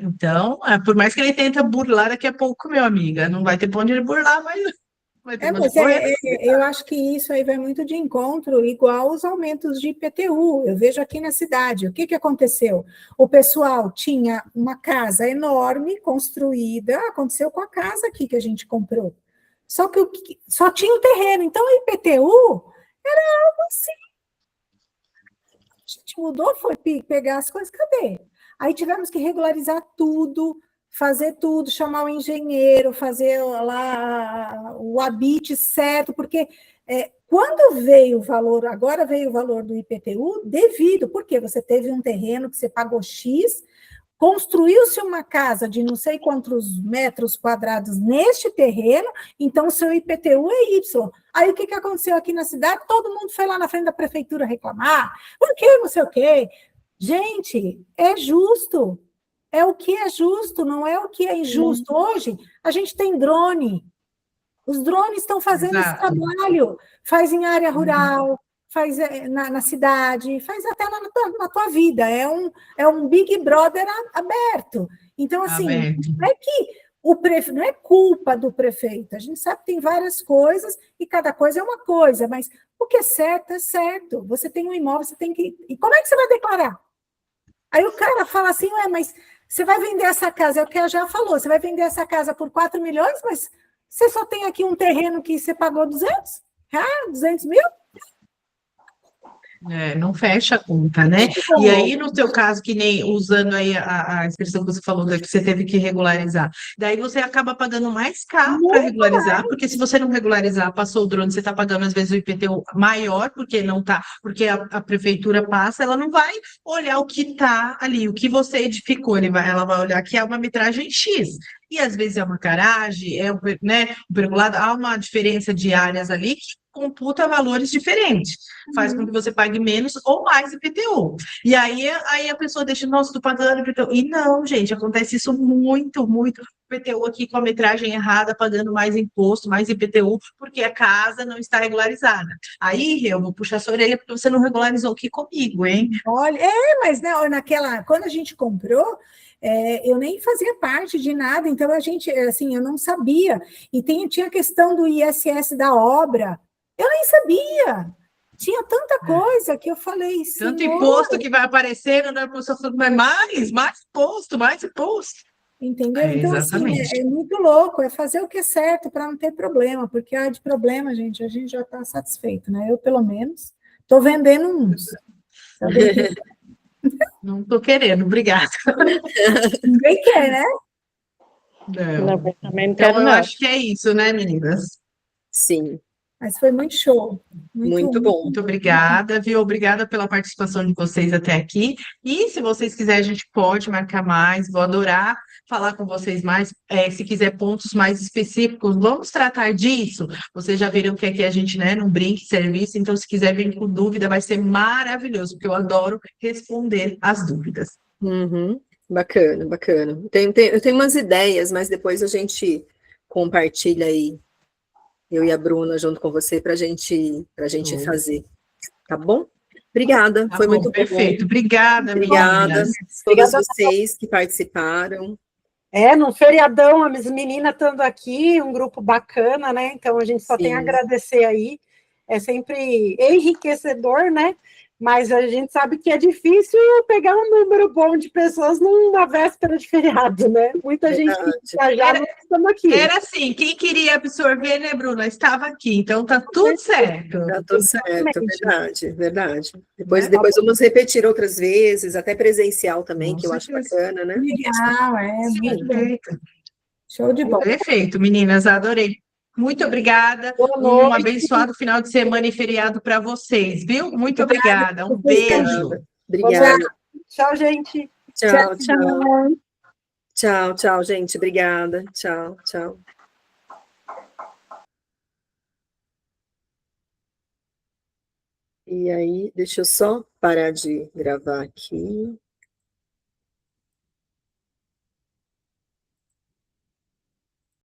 Então, por mais que ele tenta burlar daqui a pouco, meu amiga, não vai ter pra onde ele burlar, mas vai ter pra onde correr. Eu acho que isso aí vai muito de encontro, igual os aumentos de IPTU. Eu vejo aqui na cidade, o que aconteceu? O pessoal tinha uma casa enorme, construída, aconteceu com a casa aqui que a gente comprou. Só que só tinha o terreno, então o IPTU era algo assim. A gente mudou, foi pegar as coisas, cadê? Aí tivemos que regularizar tudo, fazer tudo, chamar o engenheiro, fazer lá o habite certo, porque quando veio o valor, agora veio o valor do IPTU, devido, porque você teve um terreno que você pagou X, construiu-se uma casa de não sei quantos metros quadrados neste terreno, então o seu IPTU é Y. Aí o que aconteceu aqui na cidade? Todo mundo foi lá na frente da prefeitura reclamar, porque não sei o quê. Gente, é justo. É o que é justo, não é o que é injusto. Hoje, a gente tem drone. Os drones estão fazendo esse trabalho. Faz em área rural, faz na cidade, faz até na tua vida. É um Big Brother aberto. Então, assim, não é que não é culpa do prefeito. A gente sabe que tem várias coisas e cada coisa é uma coisa, mas o que é certo é certo. Você tem um imóvel, você tem que... E como é que você vai declarar? Aí o cara fala assim, mas você vai vender essa casa, é o que ela já falou, você vai vender essa casa por 4 milhões, mas você só tem aqui um terreno que você pagou 200? 200 mil? Não fecha a conta, né? E aí, no teu caso, que nem usando aí a expressão que você falou, que você teve que regularizar, daí você acaba pagando mais caro para regularizar, porque se você não regularizar, passou o drone, você está pagando, às vezes, o IPTU maior, porque não tá, porque a prefeitura passa, ela não vai olhar o que está ali, o que você edificou, ela vai olhar que é uma metragem X. E às vezes é uma garagem, né, um pergolado, há uma diferença de áreas ali que computa valores diferentes, faz com que você pague menos ou mais IPTU. E aí a pessoa deixa, nossa, estou pagando IPTU. E não, gente, acontece isso muito, muito. IPTU aqui com a metragem errada, pagando mais imposto, mais IPTU, porque a casa não está regularizada. Aí eu vou puxar sua orelha porque você não regularizou aqui comigo, hein? Olha, mas né, quando a gente comprou, eu nem fazia parte de nada, então a gente, assim, eu não sabia. E tinha a questão do ISS da obra, eu nem sabia. Tinha tanta coisa que eu falei, tanto imposto que vai aparecendo, né? A pessoa falando, mas mais imposto, mais imposto. Entendeu? Então, exatamente. Assim, é muito louco, é fazer o que é certo para não ter problema, porque de problema, gente, a gente já está satisfeito, né? Eu, pelo menos, estou vendendo uns. Não estou querendo, obrigada. Ninguém quer, né? Não. Então, eu acho que é isso, né, meninas? Sim. Mas foi muito show. Muito bom. Muito obrigada, viu? Obrigada pela participação de vocês até aqui. E se vocês quiserem, a gente pode marcar mais. Vou adorar falar com vocês mais. Se quiser pontos mais específicos, vamos tratar disso. Vocês já viram que aqui a gente, né, não brinca em serviço, então se quiser vir com dúvida, vai ser maravilhoso, porque eu adoro responder as dúvidas. Bacana, bacana. Eu tenho umas ideias, mas depois a gente compartilha aí. Eu e a Bruna junto com você para a gente fazer, tá bom? Obrigada, foi muito perfeito. bom. Obrigada, obrigada a todas vocês que participaram. No feriadão, as meninas estando aqui, um grupo bacana, né? Então a gente só tem a agradecer aí. é sempre enriquecedor, né? Mas a gente sabe que é difícil pegar um número bom de pessoas numa véspera de feriado, né? Muita gente que viajar, nós estamos aqui. Era assim, quem queria absorver, né, Bruna? Estava aqui, então tá tudo certo. Tá tudo certo, Exatamente. verdade. Depois Né? vamos repetir outras vezes, até presencial também, Com que eu acho certeza. bacana, né? Legal, muito bom. Perfeito. Show de bola. Perfeito, meninas, adorei. Muito obrigada. Boa Um noite. abençoado final de semana e feriado para vocês, viu? Muito obrigada. Um beijo. Obrigada. Tchau, gente. Tchau, tchau. Tchau, tchau, gente. Obrigada. Tchau, tchau. E aí, deixa eu só parar de gravar aqui.